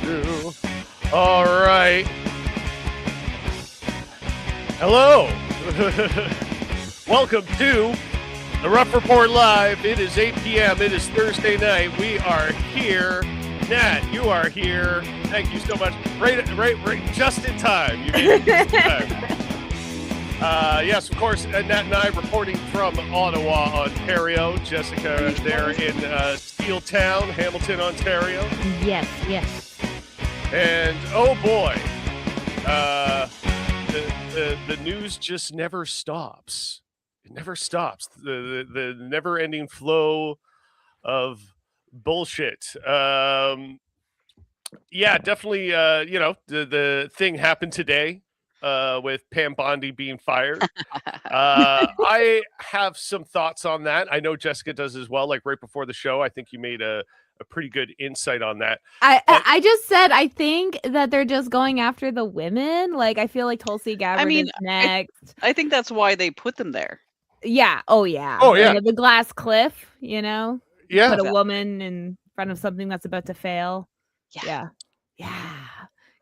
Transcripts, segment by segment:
2. All right. Hello. Welcome to the Rough Report Live. It is 8 p.m. It is Thursday night. We are here. Nat, you are here. Thank you so much. Right, just in time. You made it just in time. Yes, of course, Nat and I reporting from Ottawa, Ontario. Jessica there in Steeltown, Hamilton, Ontario. Yes. And oh boy, the news just never stops. It never stops. The never-ending flow of bullshit. Yeah, definitely. The thing happened today. With Pam Bondi being fired. I have some thoughts on that. I know Jessica does as well. Like right before the show, I think you made a pretty good insight on that. I just said I think that they're just going after the women. Like I feel like Tulsi Gabbard is next. I think that's why they put them there. Yeah. Oh yeah. The glass cliff. You know. Yeah. Put a woman in front of something that's about to fail. Yeah.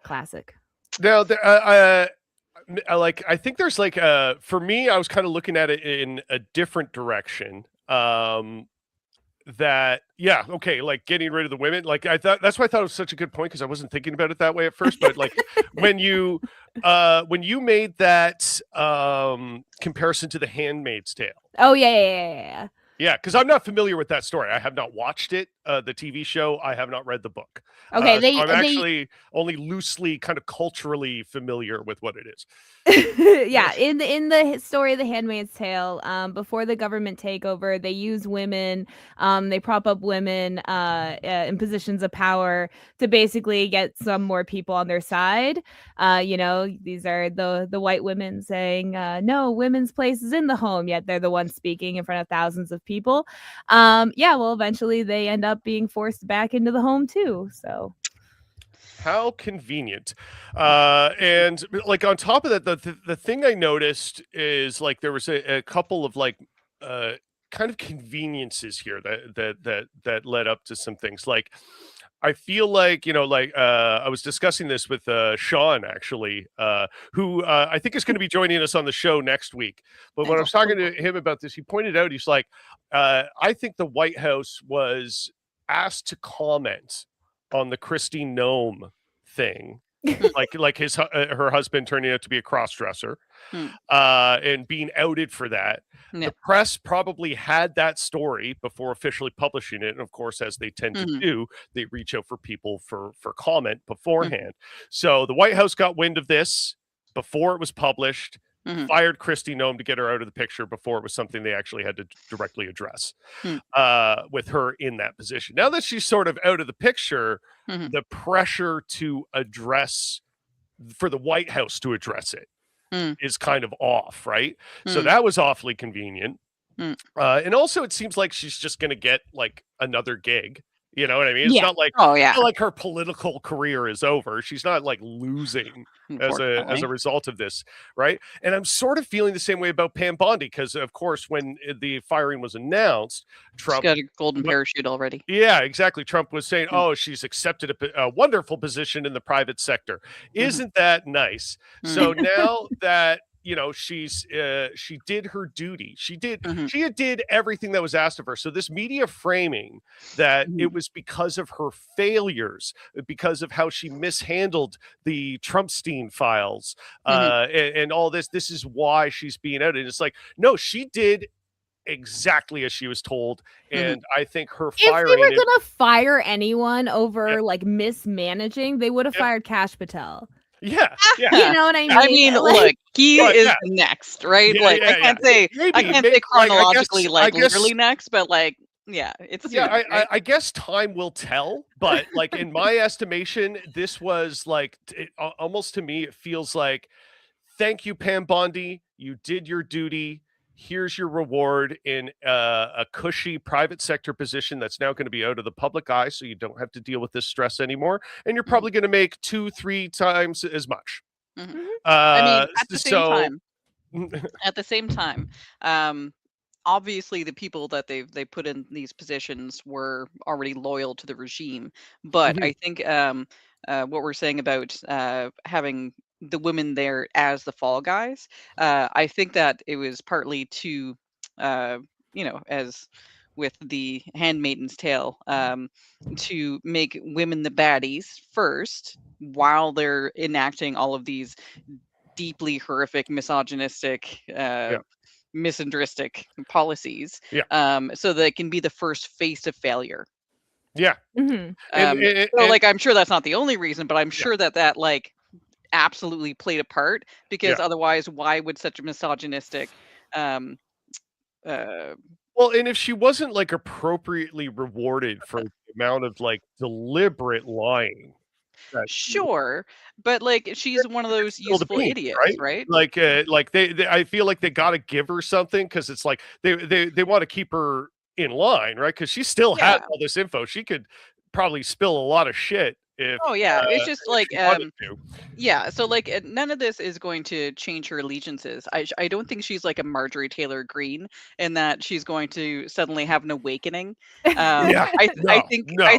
Classic. Now, I think there's for me, I was kind of looking at it in a different direction. Like getting rid of the women. Like I thought that's why I thought it was such a good point because I wasn't thinking about it that way at first. But like when you made that comparison to The Handmaid's Tale. Oh yeah. Yeah, because I'm not familiar with that story. I have not watched it, the TV show. I have not read the book. Okay, I'm actually only loosely, kind of culturally familiar with what it is. Yeah, in the story of The Handmaid's Tale, before the government takeover, they use women, they prop up women in positions of power to basically get some more people on their side. These are the white women saying, no, women's place is in the home, yet they're the ones speaking in front of thousands of people. Eventually they end up being forced back into the home too. So how convenient. And like on top of that, the thing I noticed is like there was a couple of like kind of conveniences here that led up to some things. Like I feel like, I was discussing this with Sean, actually, who I think is going to be joining us on the show next week. But when I was talking to him about this, he pointed out, he's like, I think the White House was asked to comment on the Kristi Noem thing. like her husband turning out to be a cross-dresser and being outed for that. The press probably had that story before officially publishing it, and of course, as they tend to do, they reach out for people for comment beforehand. So the White House got wind of this before it was published, fired Kristi Noem to get her out of the picture before it was something they actually had to directly address with her in that position. Now that she's sort of out of the picture, the pressure to address, for the White House to address it is kind of off, right? So that was awfully convenient. And also it seems like she's just going to get like another gig. You know what I mean? It's not like, not like her political career is over. She's not like losing as a result of this, right? And I'm sort of feeling the same way about Pam Bondi because, of course, when the firing was announced, Trump got a golden parachute already. Yeah, exactly. Trump was saying, "Oh, she's accepted a wonderful position in the private sector." Isn't that nice? So now that she did her duty. She did everything that was asked of her. So this media framing that it was because of her failures, because of how she mishandled the Trumpstein files, and all this is why she's being outed. And it's like, no, she did exactly as she was told, and I think her firing. If they were gonna fire anyone over like mismanaging, they would have fired Kash Patel. Yeah. You know what I mean? I mean, look, he is next, right? I can't say chronologically, literally next, but it's right? I guess time will tell, but like in my estimation, this was like almost, to me, it feels like, thank you, Pam Bondi, you did your duty. Here's your reward in a cushy private sector position that's now going to be out of the public eye, so you don't have to deal with this stress anymore. And you're probably going to make 2-3 times as much. At the same time, obviously the people that they put in these positions were already loyal to the regime, but I think what we're saying about having the women there as the fall guys. I think that it was partly to, as with the Handmaiden's Tale, to make women the baddies first while they're enacting all of these deeply horrific, misogynistic, misandristic policies, so they can be the first face of failure. Yeah. Mm-hmm. So like, I'm sure that's not the only reason, but I'm sure that like absolutely played a part, because otherwise, why would such a misogynistic well, and if she wasn't like appropriately rewarded for the amount of like deliberate lying, sure, but like, she's one of those useful idiots, right? Like they I feel like they got to give her something, because it's like they want to keep her in line, right? Because she still has all this info. She could probably spill a lot of shit if it's just like yeah, so like, none of this is going to change her allegiances. I don't think she's like a Marjorie Taylor Greene, in that she's going to suddenly have an awakening. I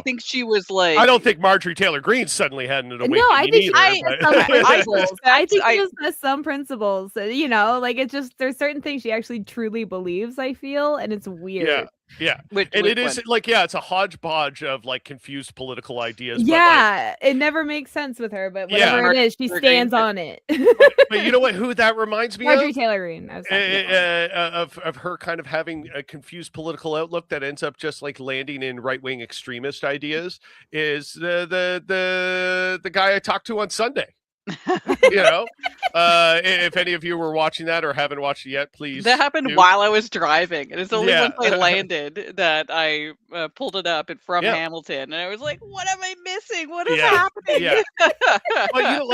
think she was like, I don't think Marjorie Taylor Greene suddenly had an awakening. No, I think she has some principles. I think I she just has some principles. Like, it's just, there's certain things she actually truly believes, I feel, and it's weird. Yeah, and it is like, it's a hodgepodge of like confused political ideas. Yeah, it never makes sense with her, but whatever it is, she stands on it. But you know what? Who that reminds me Marjorie of? Taylor Greene. Of her kind of having a confused political outlook that ends up just like landing in right wing extremist ideas is the guy I talked to on Sunday. If any of you were watching that or haven't watched it yet, please. That happened while I was driving, and it's only once I landed that I pulled it up from Hamilton, and I was like, "What am I missing? What is happening?" Yeah. Well,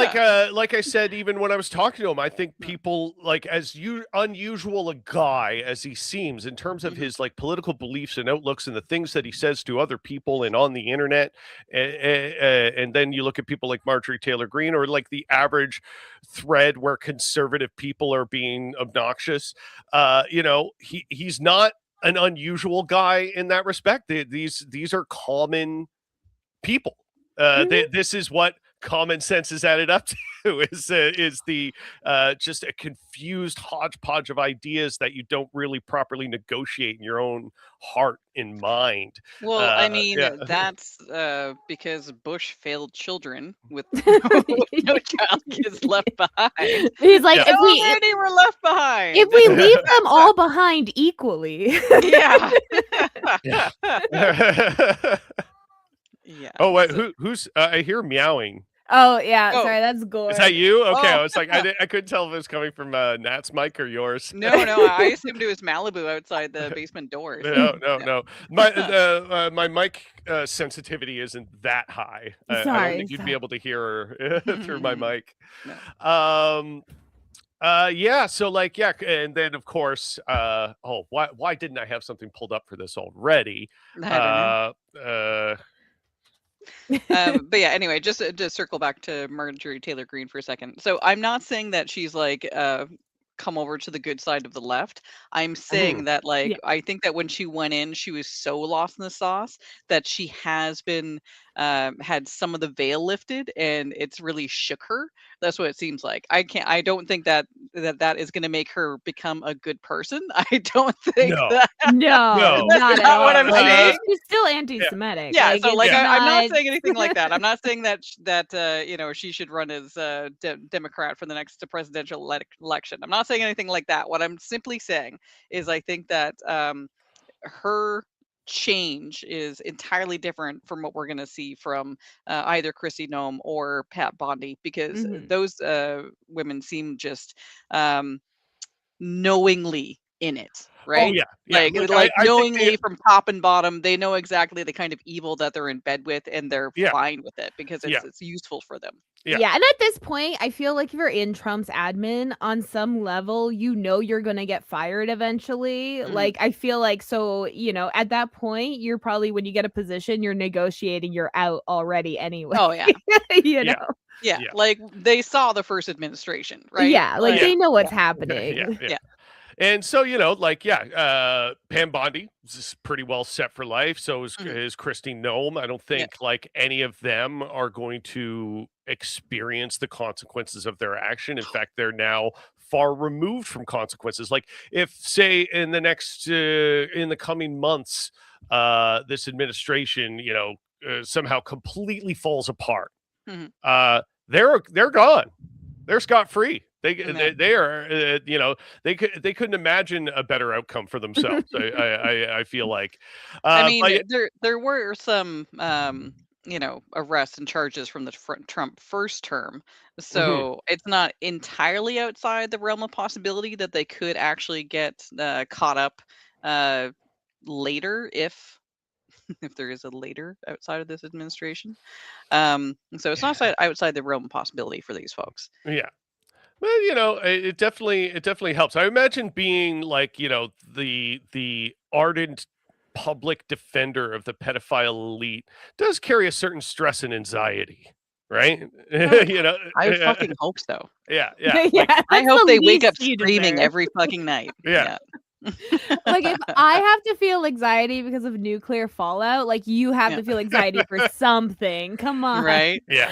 like I said, even when I was talking to him, I think people, like, as unusual a guy as he seems in terms of his like political beliefs and outlooks and the things that he says to other people and on the internet, and then you look at people like Marjorie Taylor Greene, or like the average thread where conservative people are being obnoxious. He's not an unusual guy in that respect. These are common people. This is what common sense is added up to, is the just a confused hodgepodge of ideas that you don't really properly negotiate in your own heart and mind. Well, I mean, that's because Bush failed children with no child is left behind. He's like, if we were left behind, if we leave them all behind equally. Yeah. Oh wait, who's I hear meowing. Oh yeah, sorry, that's Gore. Is that you? Okay, I was like, I couldn't tell if it was coming from Nat's mic or yours. No, I assumed it was Malibu outside the basement doors. No. My mic sensitivity isn't that high. I don't think you'd be able to hear her through my mic. No. So like, and then of course, why didn't I have something pulled up for this already? I don't know. But yeah, anyway, just to circle back to Marjorie Taylor Greene for a second. So I'm not saying that she's like come over to the good side of the left. I'm saying that like, I think that when she went in, she was so lost in the sauce that she has been had some of the veil lifted, and it's really shook her. That's what it seems like. I don't think that is going to make her become a good person. I don't think that. No, that's not what I'm saying. She's still anti-Semitic. Yeah, so like, I'm not saying anything like that. I'm not saying that she should run as Democrat for the next presidential election. I'm not saying anything like that. What I'm simply saying is, I think that her change is entirely different from what we're going to see from either Kristi Noem or Pat Bondi, because those women seem just knowingly in it, right? Oh yeah. Like knowingly from top and bottom, they know exactly the kind of evil that they're in bed with, and they're fine with it because it's useful for them. Yeah, and at this point, I feel like if you're in Trump's admin, on some level, you're going to get fired eventually. Like, I feel like, so, at that point, you're probably, when you get a position, you're negotiating, you're out already anyway. Oh, yeah. Yeah, like, they saw the first administration, right? Yeah, like, they know what's happening. And so, Pam Bondi is pretty well set for life. So is Christine Nome. I don't think like any of them are going to experience the consequences of their action. In fact, they're now far removed from consequences. Like if, say, in the coming months, this administration, somehow completely falls apart, they're gone. They're scot free. They are, they couldn't imagine a better outcome for themselves. I feel like. I mean, there were some arrests and charges from the Trump first term, so it's not entirely outside the realm of possibility that they could actually get caught up later if there is a later outside of this administration. So it's not outside the realm of possibility for these folks. Yeah. Well, it definitely helps. I imagine being like, the ardent public defender of the pedophile elite does carry a certain stress and anxiety, right? I fucking hope so. Yeah. I hope they wake up screaming every fucking night. Yeah. Like if I have to feel anxiety because of nuclear fallout, like you have to feel anxiety for something. Come on. Right? Yeah.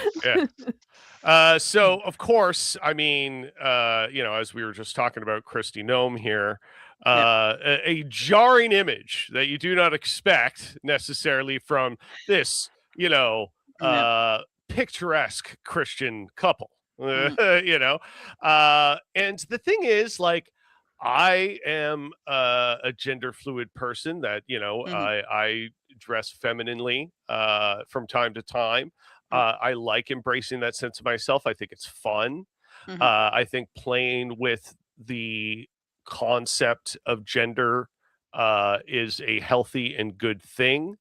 So of course, I mean, as we were just talking about Kristi Noem here, a jarring image that you do not expect necessarily from this, picturesque Christian couple, and the thing is, like, I am a gender fluid person that, I dress femininely from time to time. I like embracing that sense of myself. I think it's fun. I think playing with the concept of gender is a healthy and good thing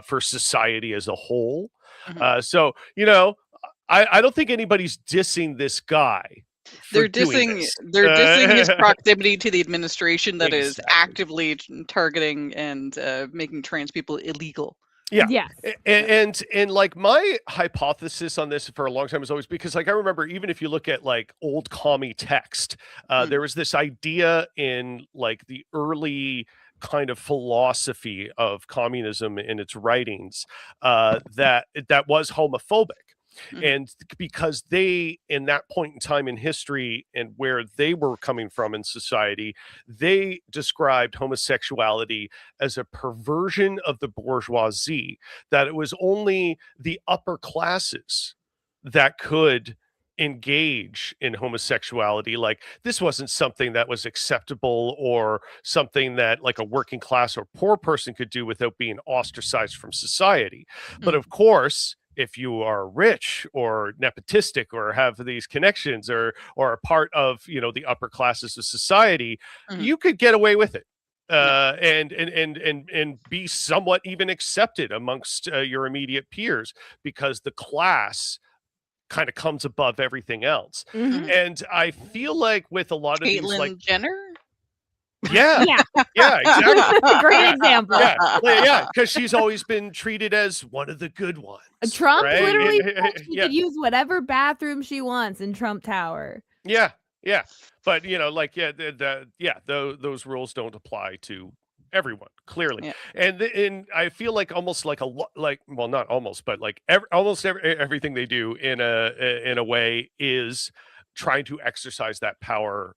for society as a whole. So, I don't think anybody's dissing this guy. They're dissing his proximity to the administration that is actively targeting and making trans people illegal. Yeah. Yes. And like my hypothesis on this for a long time is always because, like, I remember even if you look at like old commie text, there was this idea in like the early kind of philosophy of communism in its writings that was homophobic. And because they, in that point in time in history and where they were coming from in society, they described homosexuality as a perversion of the bourgeoisie, that it was only the upper classes that could engage in homosexuality. Like this wasn't something that was acceptable or something that like a working class or poor person could do without being ostracized from society. But of course, if you are rich or nepotistic or have these connections or are part of, the upper classes of society, you could get away with it. And be somewhat even accepted amongst your immediate peers because the class kind of comes above everything else. And I feel like with a lot of these, like Jenner. Yeah, exactly. Great example. Yeah, because she's always been treated as one of the good ones. Trump literally said she could use whatever bathroom she wants in Trump Tower. Yeah. But those rules don't apply to everyone clearly. And I feel like almost like not almost, but like everything they do in a way is trying to exercise that power.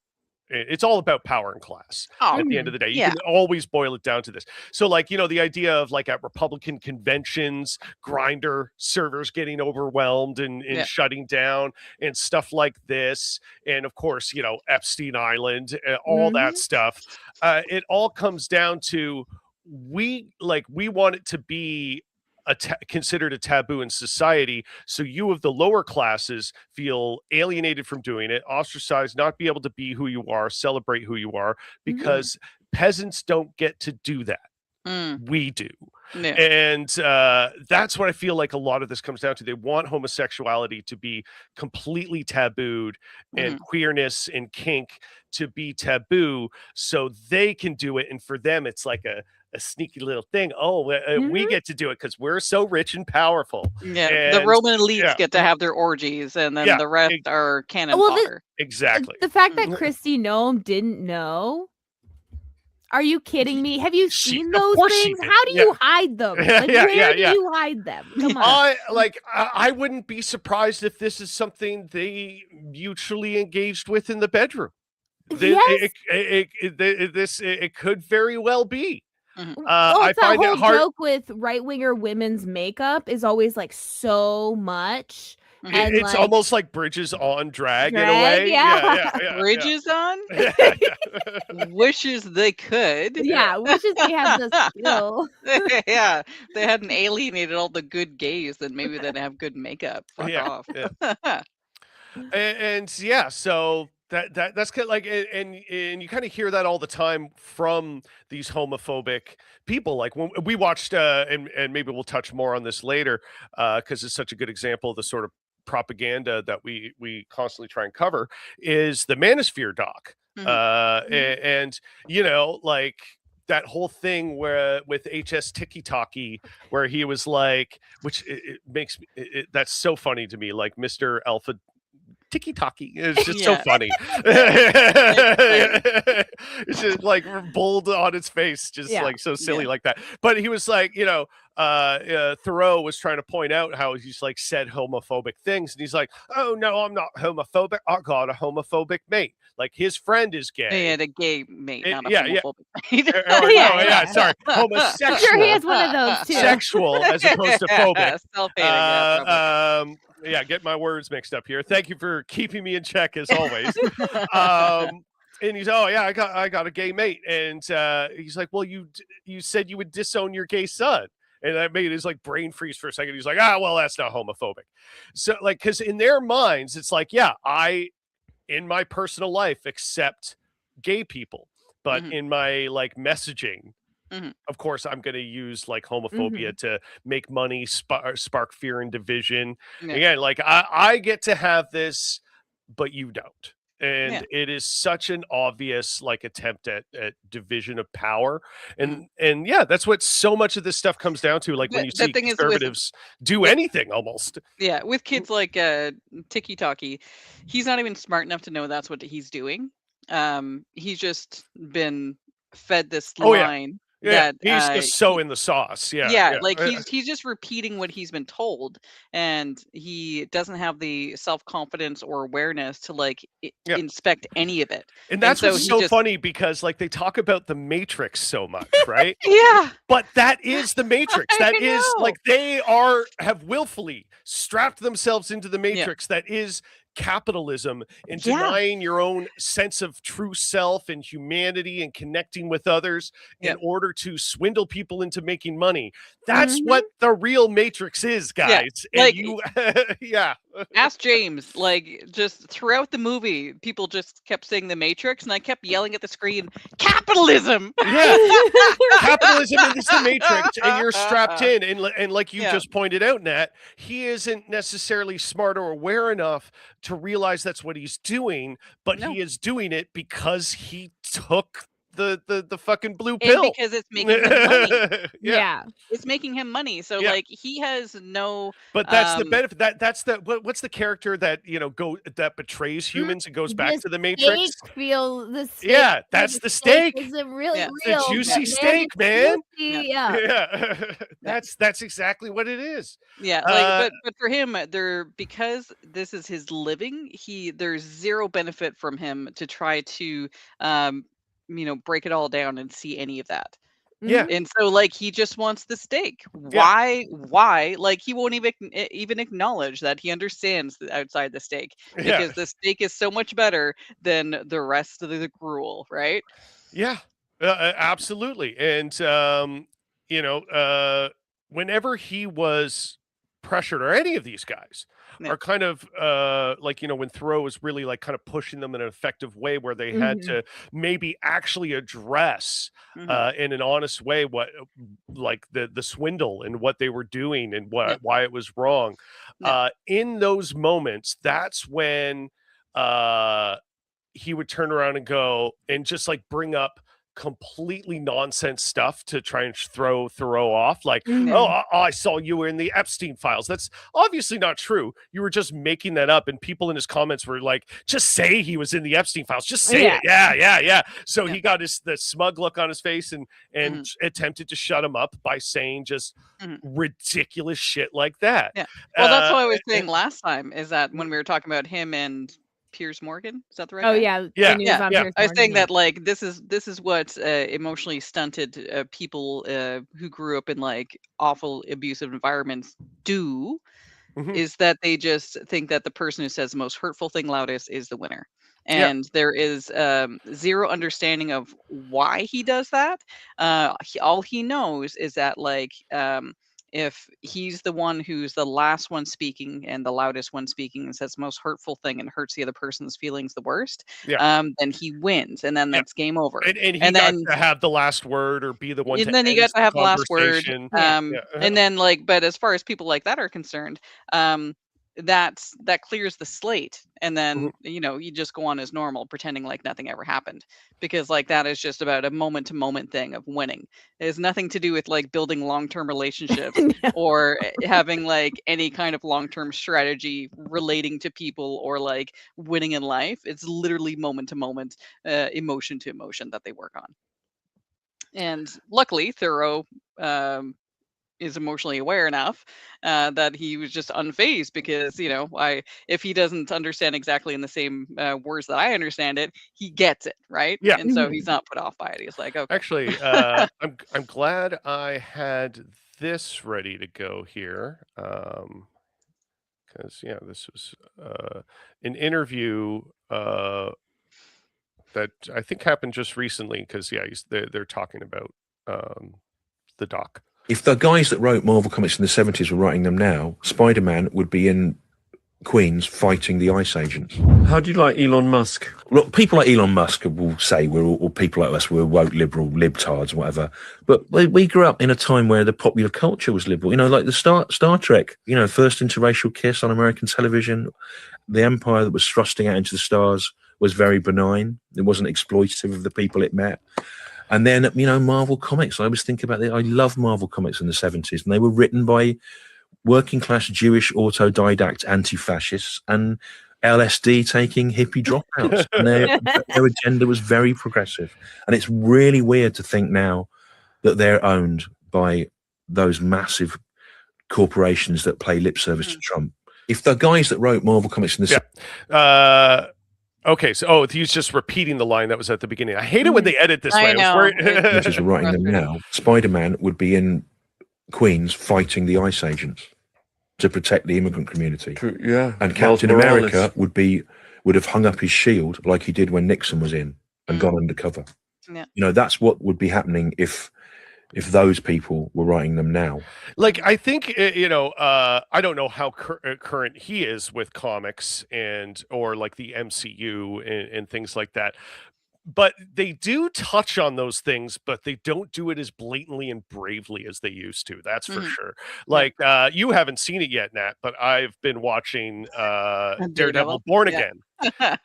It's all about power and class at the end of the day. You can always boil it down to this. So like, the idea of like at Republican conventions, Grindr servers getting overwhelmed and shutting down and stuff like this. And of course, Epstein Island, all that stuff. It all comes down to we want it to be considered a taboo in society, so you of the lower classes feel alienated from doing it, ostracized, not be able to be who you are, celebrate who you are, because peasants don't get to do that. We do. And that's what I feel like a lot of this comes down to. They want homosexuality to be completely tabooed and queerness and kink to be taboo so they can do it. And for them, it's like a sneaky little thing. We get to do it because we're so rich and powerful. And the Roman elites get to have their orgies, and then the rest are cannon fodder. Exactly. The fact that Kristi Noem didn't know Are you kidding me? Have you seen Of those course she things? did. How do Yeah. you hide them? Yeah, Like, yeah, where do yeah. you hide them? Come on. I wouldn't be surprised if this is something they mutually engaged with in the bedroom. Yes. It could very well be. Mhm. Well, I it's that find it whole hard. joke with right-winger women's makeup is always, like, so much Mhm. and, It's like almost like bridges on drag in a drag, way. yeah. Yeah. Bridges on? Yeah, yeah. Wishes they could. Yeah, wishes they had the skill. Yeah, they hadn't alienated all the good gays, then maybe they'd have good makeup. Fuck Yeah, off. yeah. And yeah, so that's kind of like, and you kind of hear that all the time from these homophobic people. Like when we watched, and maybe we'll touch more on this later, because it's such a good example of the sort of propaganda that we constantly try and cover is the Manosphere doc. Mhm. And you know, like that whole thing where with HS Tiki Taki, where he was like, which it makes me, that's so funny to me, like Mr. Alpha Tiki Taki. It's just so Yeah. funny. Right. It's just like bold on its face, just Yeah. like so silly Yeah. like that. But he was like, you know, Thoreau was trying to point out how he's like said homophobic things, and he's like, "Oh no, I'm not homophobic. I got a homophobic mate. Like his friend is He gay." had a gay mate, not a Yeah, yeah. homophobic mate. Or Yeah, no, yeah. sorry, I'm homosexual. sure he has one of those too. Sexual as opposed to phobic. Self-hating, yeah, probably. Yeah, get my words mixed up here. Thank you for keeping me in check as always. And he's, oh yeah, I got a gay mate, and he's like, well, you said you would disown your gay son, and that made his like brain freeze for a second. He's like, well, that's not homophobic. So like, because in their minds, it's like, yeah, I in my personal life accept gay people, but Mhm. in my like messaging, Mhm. of course, I'm going to use like homophobia Mhm. to make money, spark fear and division. Yeah. Again, like I get to have this, but you don't. Yeah. And it is such an obvious like attempt at division of power. Mhm. And yeah, that's what so much of this stuff comes down to. Like when you The see thing is conservatives do with anything almost. yeah, with kids like Tiki Taki, he's not even smart enough to know that's what he's doing. He's just been fed this Oh yeah. line Yeah. that He's just so in the sauce. Yeah. yeah, Yeah. like he's just repeating what he's been told, and he doesn't have the self-confidence or awareness to like Yeah. inspect any of it. And that's so what's he so just funny because like they talk about the Matrix so much, right? yeah, But that is the Matrix. I That is know. like they have willfully strapped themselves into the Matrix. That is capitalism and Yeah. denying your own sense of true self and humanity and connecting with others in Yep. order to swindle people into making money. That's what the real Matrix is, guys. And like- you yeah. Ask James. Like just throughout the movie, people just kept saying the Matrix, and I kept yelling at the screen, "Capitalism!" Yeah. Capitalism is the Matrix, and you're strapped in. And like you Yeah. just pointed out, Nat, he isn't necessarily smart or aware enough to realize that's what he's doing, but No. he is doing it because he took the fucking blue And pill. because it's making him money. Yeah. It's making him money. So Yeah. like he has no But that's the benefit. That's the what's the character that that betrays humans and goes back to the Matrix? The steak, Yeah, that's the steak. Is it really Yeah. real? It's the juicy It's steak, man. juicy, Yeah. yeah. Yeah. That's exactly what it is. Yeah, like but for him because this is his living, there's zero benefit from him to try to break it all down and see any of that. Yeah. And so like he just wants the steak. Why? Like he won't even acknowledge that he understands outside the steak Yeah. because the steak is so much better than the rest of the gruel, right? Yeah, absolutely. And whenever he was pressured, or any of these guys Yeah. are kind of like when Thoreau was really like kind of pushing them in an effective way, where they had to maybe actually address Mhm. in an honest way what like the swindle and what they were doing and why it was wrong. Yeah. In those moments, that's when he would turn around and go and just like bring up completely nonsense stuff to try and throw off, like, Mhm. oh, I saw you were in the Epstein files. That's obviously not true. You were just making that up, and people in his comments were like, just say he was in the Epstein files. Just say Yeah. it. Yeah. So Yeah. he got the smug look on his face and Mhm. attempted to shut him up by saying just Mhm. ridiculous shit like that. Yeah. Well, that's what I was and- saying last time, is that when we were talking about him and Piers Morgan, is that the right Oh guy? yeah, Yeah, the news Yeah, on yeah. Piers I was saying Morgan, that, like, this is what emotionally stunted people who grew up in like awful abusive environments do, Mhm. is that they just think that the person who says the most hurtful thing loudest is the winner. Yeah. And there is zero understanding of why he does that. All he knows is that, like, if he's the one who's the last one speaking and the loudest one speaking and says the most hurtful thing and hurts the other person's feelings the worst, Yeah. then he wins, and then Yeah. that's game over. And he And got then to have the last word or be the one to and then you end got to the have the last word. conversation. Yeah. Yeah. And then, like, but as far as people like that are concerned, that clears the slate, and then you just go on as normal, pretending like nothing ever happened, because like that is just about a moment to moment thing of winning. It has nothing to do with like building long-term relationships No. or having like any kind of long-term strategy relating to people or like winning in life. It's literally moment to moment, emotion to emotion that they work on. And luckily, Thoreau is emotionally aware enough that he was just unfazed, because if he doesn't understand exactly in the same words that I understand it, he gets it, right? Yeah. And so Mhm. he's not put off by it. He's like, okay. Actually, I'm glad I had this ready to go here, because this was an interview that I think happened just recently. Because they're talking about the doc. If the guys that wrote Marvel comics in the 70s were writing them now, Spider-Man would be in Queens fighting the ICE agents. How do you like Elon Musk? Look, people like Elon Musk will say or people like us, we're woke, liberal, libtards, whatever. But we grew up in a time where the popular culture was liberal. Like the Star Trek, first interracial kiss on American television. The empire that was thrusting out into the stars was very benign. It wasn't exploitative of the people it met. And then, Marvel comics. I always think about it. I love Marvel comics in the 70s, and they were written by working class Jewish autodidact anti-fascists and LSD taking hippie dropouts. And their agenda was very progressive. And it's really weird to think now that they're owned by those massive corporations that play lip service to Trump. If the guys that wrote Marvel comics in the Okay, so he's just repeating the line that was at the beginning. I hate it when they edit this way. I know. which is writing them now, Spider-Man would be in Queens fighting the ICE agents to protect the immigrant community. True, yeah. And Miles Captain Morales. America would have hung up his shield like he did when Nixon was in and gone undercover. Yeah. That's what would be happening if those people were writing them now. Like, I think I don't know how current he is with comics or like the MCU and things like that, but they do touch on those things, but they don't do it as blatantly and bravely as they used to. That's for sure. Like, you haven't seen it yet, Nat, but I've been watching Daredevil Born Again.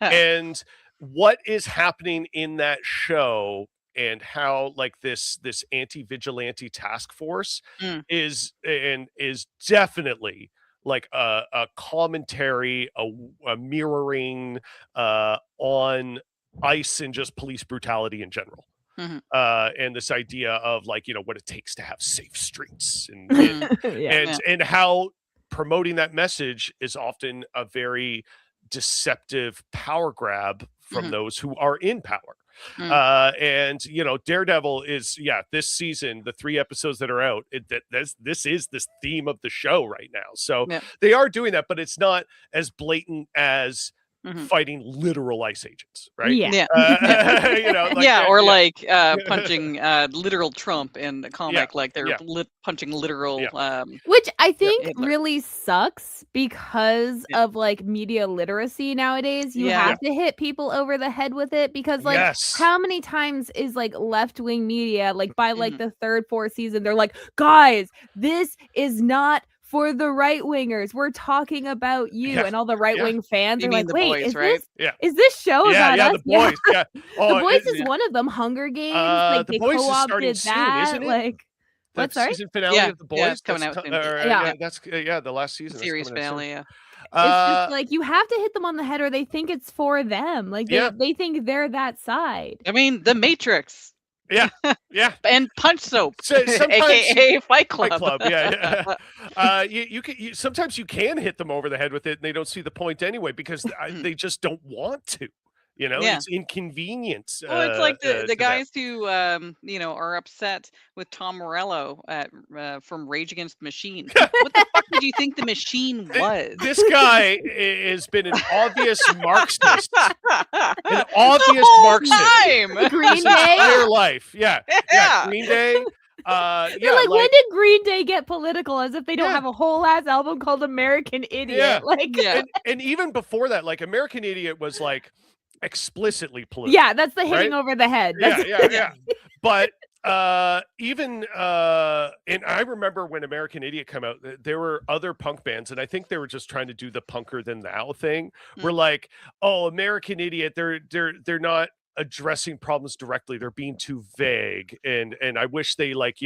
And what is happening in that show, and how like this anti-vigilante task force is definitely like a commentary, a mirroring on ICE and just police brutality in general. And this idea of like, what it takes to have safe streets and how promoting that message is often a very deceptive power grab from those who are in power. And Daredevil is this season, the 3 episodes that are out, this is this theme of the show right now. So they are doing that, but it's not as blatant as fighting literal ICE agents, right? Punching literal Trump in the comic, like they're punching literal which I think really sucks because of like media literacy nowadays. You have to hit people over the head with it, because like how many times is like left-wing media, like by like the 3rd, 4th season, they're like, guys, this is not for the right wingers. We're talking about you. Yeah. And all the right wing fans You are mean like, The wait, Boys, is right? this show about us? The Boys. Yeah. The Oh, Boys it- is one of them. Hunger Games. Like The they Boys is starting co-opted soon, that. isn't it? Like The what? Sorry. season finale Yeah, of The Boys. yeah, it's coming that's out soon. Yeah. that's the last season. That's Series coming out soon. finale, yeah. It's just like you have to hit them on the head, or they think it's for them. Like Yeah. they think they're that side. I mean, The Matrix yeah. and Punch Soap, So sometimes aka Fight Club. Fight Club, yeah. You sometimes you can hit them over the head with it, and they don't see the point anyway because they just don't want to. You know, Yeah. it's inconvenient. Well, it's like to the them. guys who are upset with Tom Morello from Rage Against the Machine. What the fuck did you think the Machine was? This guy has been an obvious Marxist. An obvious the whole Marxist. time. Green His Day. entire life. Yeah. Yeah. Green Day. They're like, when did Green Day get political? As if they don't Yeah. have a whole ass album called American Idiot. Yeah. Like, Yeah. and even before that, like American Idiot was like explicitly political. yeah, that's the hitting Right? over the head. Yeah, That's yeah. But even and I remember when American Idiot came out, there were other punk bands, and I think they were just trying to do the punker than thou thing. We're like, oh, American Idiot, they're not addressing problems directly. They're being too vague, and I wish they would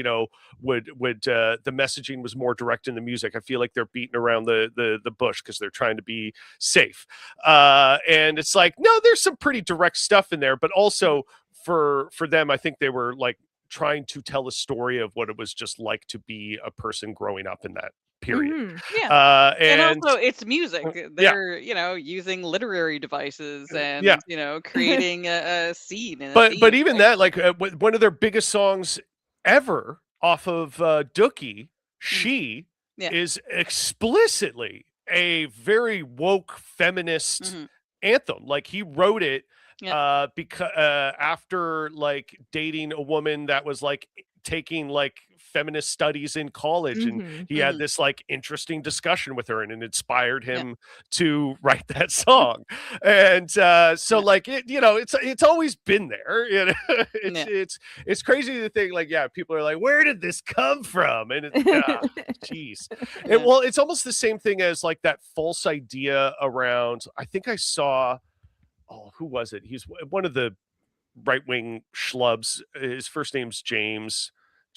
the messaging was more direct in the music. I feel like they're beating around the bush because they're trying to be safe. And it's like, no, there's some pretty direct stuff in there, but also for them, I think they were like trying to tell a story of what it was just like to be a person growing up in that period. Mhm. Yeah. And also it's music. yeah. They're, using literary devices and, Yeah. creating a scene. And a But theme, even right? that, like one of their biggest songs ever off of Dookie, She Yeah. is explicitly a very woke feminist Mhm. anthem. Like he wrote it Yeah. because after like dating a woman that was like taking like feminist studies in college, and Mhm. he had this like interesting discussion with her, and it inspired him to write that song. And so like it's always been there. It's crazy to think like, people are like, where did this come from? And jeez. And well, it's almost the same thing as like that false idea around, I think I saw, who was it? He's one of the right-wing schlubs. His first name's James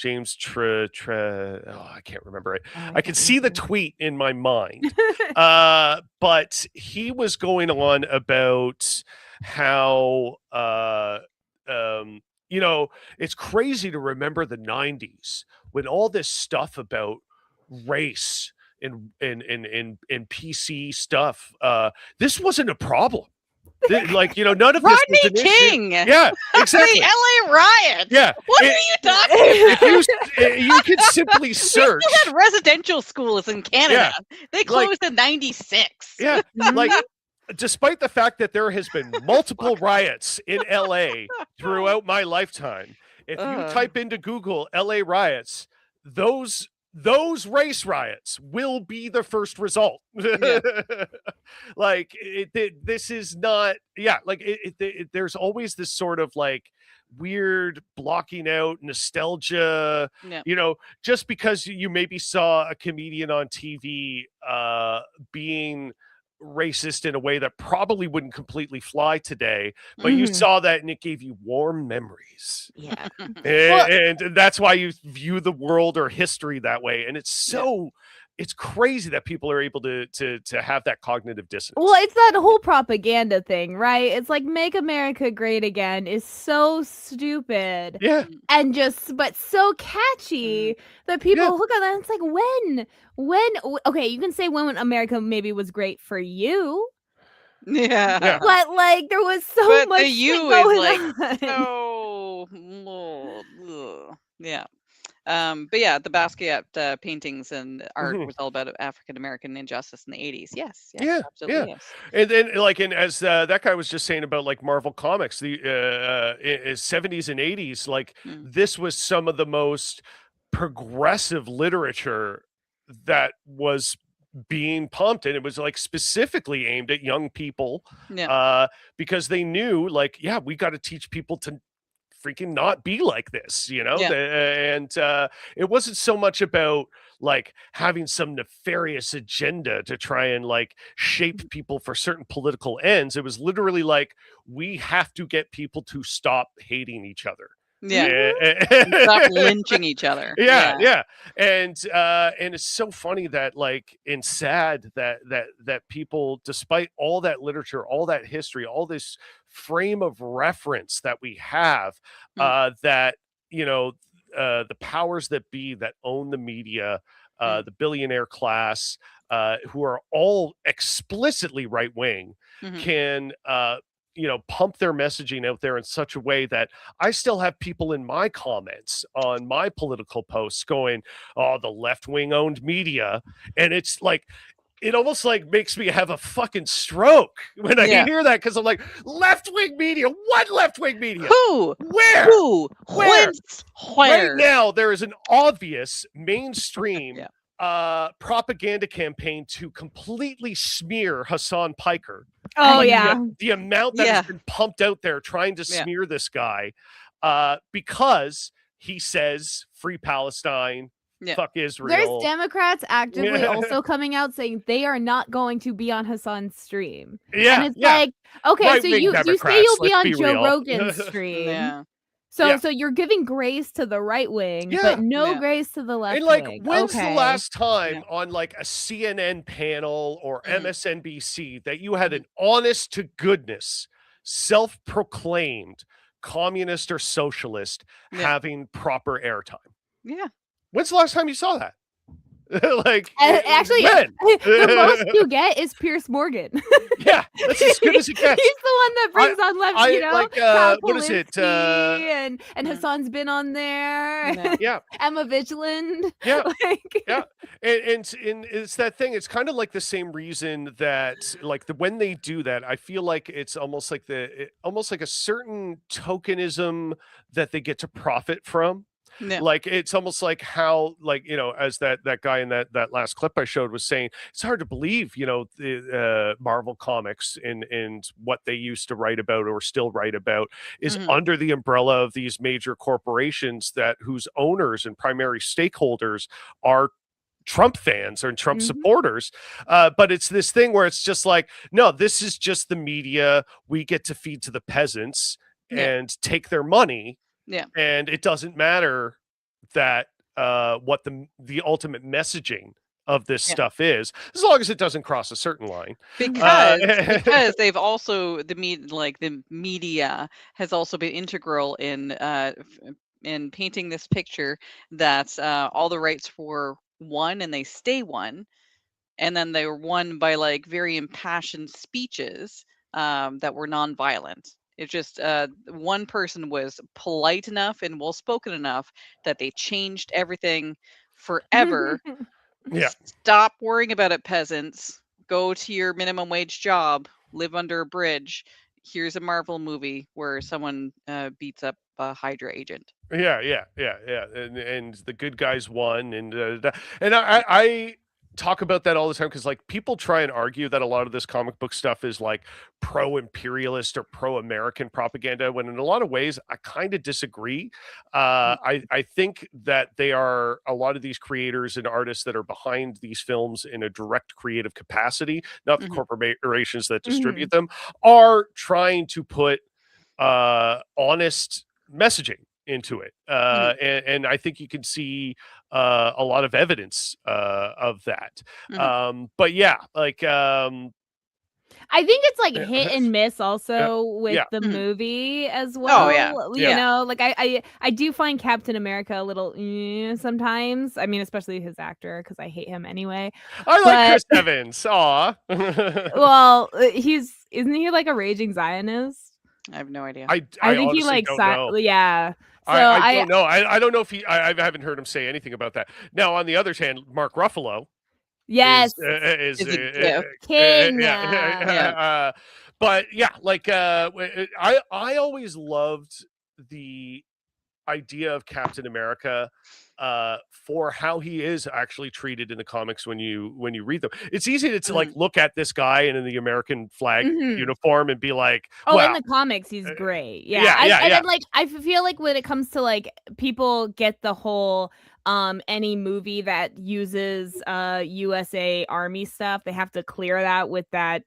I can't remember it. I can see the tweet in my mind. But he was going on about how it's crazy to remember the 90s when all this stuff about race and PC stuff, this wasn't a problem. Like, none of this Rodney was an issue. King. Yeah, exactly. The LA riots. Yeah. What are you talking about? If you could simply search. We still had residential schools in Canada. They closed in 96. Yeah. Like, despite the fact that there has been multiple riots in LA throughout my lifetime, if you type into Google LA riots, those race riots will be the first result. Like this is not, there's always this sort of like weird blocking out nostalgia, just because you maybe saw a comedian on TV being racist in a way that probably wouldn't completely fly today, but you saw that and it gave you warm memories. Yeah. And that's why you view the world or history that way. And it's it's crazy that people are able to have that cognitive dissonance. Well, it's that whole propaganda thing, right? It's like make America great again is so stupid. Yeah. And but so catchy that people hook on that. It's like okay, you can say when America maybe was great for you. Yeah. But like there was so But much the shit you going is like on. so yeah. But yeah, the Basquiat paintings and art was all about African American injustice in the 80s. Yes, absolutely. Yes. And then as that guy was just saying about like Marvel Comics, the 70s and 80s, like this was some of the most progressive literature that was being pumped, and it was like specifically aimed at young people because they knew like, we got to teach people to freaking not be like this, you know? Yeah. And it wasn't so much about like having some nefarious agenda to try and like shape people for certain political ends. It was literally like, we have to get people to stop hating each other. Yeah. And stop lynching each other. Yeah. And it's so funny that like, and sad that people, despite all that literature, all that history, all this frame of reference that we have, that, you know, the powers that be that own the media, the billionaire class, who are all explicitly right wing, can you know, pump their messaging out there in such a way that I still have people in my comments on my political posts going, "Oh, the left-wing owned media," and it's like, it almost like makes me have a fucking stroke when I hear that, because I'm like, left-wing media? What left-wing media? Who? Where? Who? Where? Where? Right now, there is an obvious mainstream propaganda campaign to completely smear Hassan Piker. Oh, The amount that has been pumped out there trying to smear this guy, because he says free Palestine, fuck Israel. There's Democrats actively also coming out saying they are not going to be on Hassan's stream. And it's like, okay, so you say you'll be on Joe Rogan's stream. So you're giving grace to the right wing, but no grace to the left and like, wing. when's the last time on like a CNN panel or MSNBC that you had an honest to goodness, self-proclaimed communist or socialist having proper airtime? Yeah. When's the last time you saw that? Like, actually, the most you get is Pierce Morgan. Yeah, that's as good as it gets. He's the one that brings on left, you know, like, what is it? And Hassan's been on there. Yeah, Emma Vigeland. Yeah, and it's that thing. It's kind of like the same reason that like when they do that, I feel like it's almost like almost like a certain tokenism that they get to profit from. Like, it's almost like how, like, you know, as that guy in that last clip I showed was saying, it's hard to believe, you know, the Marvel comics and what they used to write about or still write about is under the umbrella of these major corporations whose owners and primary stakeholders are Trump fans or Trump supporters. But it's this thing where it's just like, no, this is just the media. We get to feed to the peasants and take their money. Yeah. And it doesn't matter that what the ultimate messaging of this stuff is, as long as it doesn't cross a certain line. Because they've also the media has also been integral in painting this picture that all the rights were won and they stay won, and then they were won by like very impassioned speeches that were nonviolent. It's just one person was polite enough and well-spoken enough that they changed everything forever. Stop worrying about it, peasants. Go to your minimum wage job. Live under a bridge. Here's a Marvel movie where someone beats up a Hydra agent. Yeah. And the good guys won. And I talk about that all the time because like people try and argue that a lot of this comic book stuff is like pro-imperialist or pro-American propaganda, when in a lot of ways I kind of disagree. I think that they are, a lot of these creators and artists that are behind these films in a direct creative capacity, not the corporations that distribute them, are trying to put honest messaging into it. And I think you can see a lot of evidence of that. But yeah, like I think it's like hit and miss also with the movie as well. Oh, yeah. You know, like I do find Captain America a little sometimes. I mean, especially his actor, because I hate him anyway. I like Chris Evans. Aw. Well, isn't he like a raging Zionist? I have no idea. I think he like yeah. So I don't know. I don't know if I haven't heard him say anything about that. Now, on the other hand, Mark Ruffalo. Yes, is a king. But yeah, like I always loved the idea of Captain America for how he is actually treated in the comics when you read them. It's easy to like look at this guy in the American flag uniform and be like, oh, wow. in the comics he's great. Yeah. And like I feel like when it comes to like people get the whole any movie that uses USA Army stuff, they have to clear that with that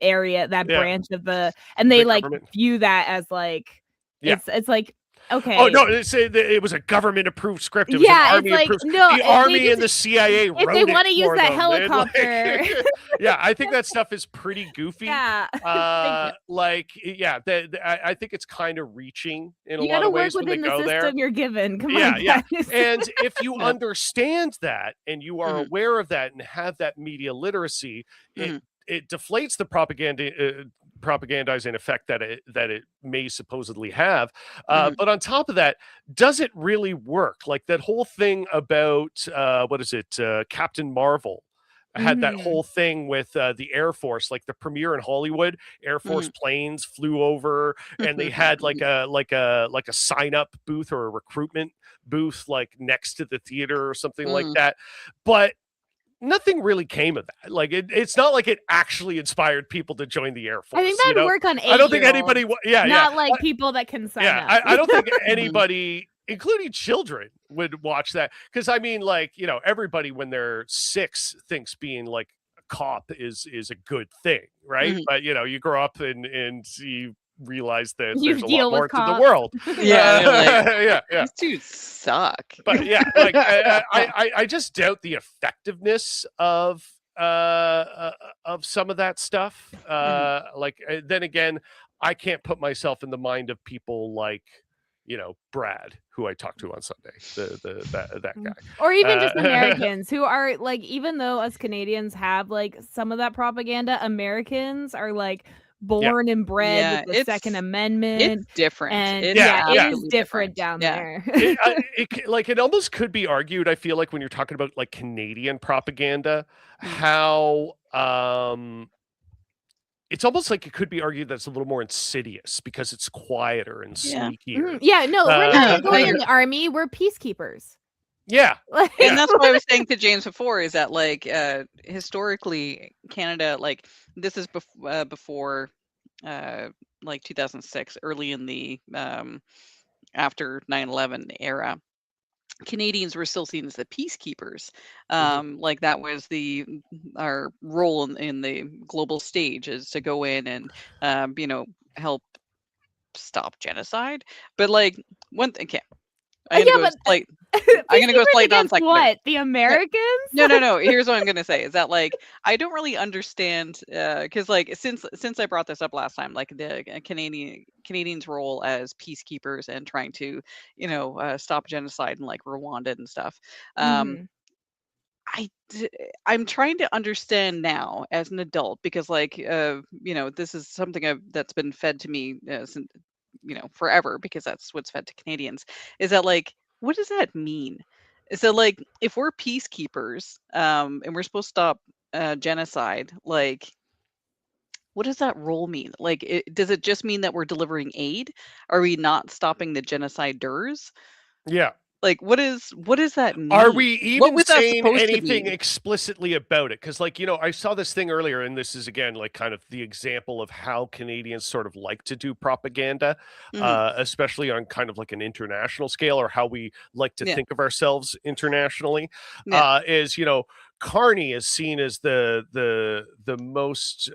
area, that branch of and they like government. View that as like it's like, okay. Oh no! It was a government-approved script. It was an Army-approved. The Army and the CIA wrote it. If they want to use that them, helicopter, yeah, I think that stuff is pretty goofy. Yeah, I think it's kind of reaching in a lot of ways when they go there. You got to work within the system you're given. Come on, yeah. And if you understand that and you are aware of that and have that media literacy, it deflates the propagandizing effect that it may supposedly have. But on top of that, does it really work? Like that whole thing about Captain Marvel had that whole thing with the Air Force, like the premiere in Hollywood, Air Force planes flew over and they had like a sign up booth or a recruitment booth like next to the theater or something like that. But nothing really came of that. Like it's not like it actually inspired people to join the Air Force. I think that'd work on 8-year-olds. I don't think anybody. Not like people that can sign up. I don't think anybody, including children, would watch that because I mean, like everybody when they're 6 thinks being like a cop is a good thing, right? But you grow up and you realize that there's a lot more to the world. Yeah. These dudes suck. But I just doubt the effectiveness of some of that stuff. Then again, I can't put myself in the mind of people like Brad, who I talked to on Sunday, that guy, or even just Americans who are like, even though us Canadians have like some of that propaganda, Americans are like born and bred with the Second Amendment. It's different. And it is different down there. It almost could be argued, I feel like, when you're talking about like Canadian propaganda, how it's almost like it could be argued that it's a little more insidious because it's quieter and sneakier. We're not going in the army, we're peacekeepers. Yeah. And that's what I was saying to James before, is that like historically Canada, like this is before like 2006, early in the after 9/11 era, Canadians were still seen as the peacekeepers. Like that was our role in the global stage, is to go in and help stop genocide. But like I'm gonna go slight non-sequitur. What, the Americans? No. Here's what I'm gonna say is that like I don't really understand because like since I brought this up last time, like the Canadians' role as peacekeepers and trying to stop genocide in like Rwanda and stuff. I'm trying to understand now as an adult, because like this is something that's been fed to me since forever, because that's what's fed to Canadians, is that like, what does that mean? So like, if we're peacekeepers and we're supposed to stop genocide, like what does that role mean? Like, does it just mean that we're delivering aid? Are we not stopping the genociders? Yeah. Like, what does that mean? Are we even saying anything explicitly about it? Because, like, I saw this thing earlier, and this is, again, like, kind of the example of how Canadians sort of like to do propaganda, especially on kind of like an international scale, or how we like to think of ourselves internationally, is, Carney is seen as the most,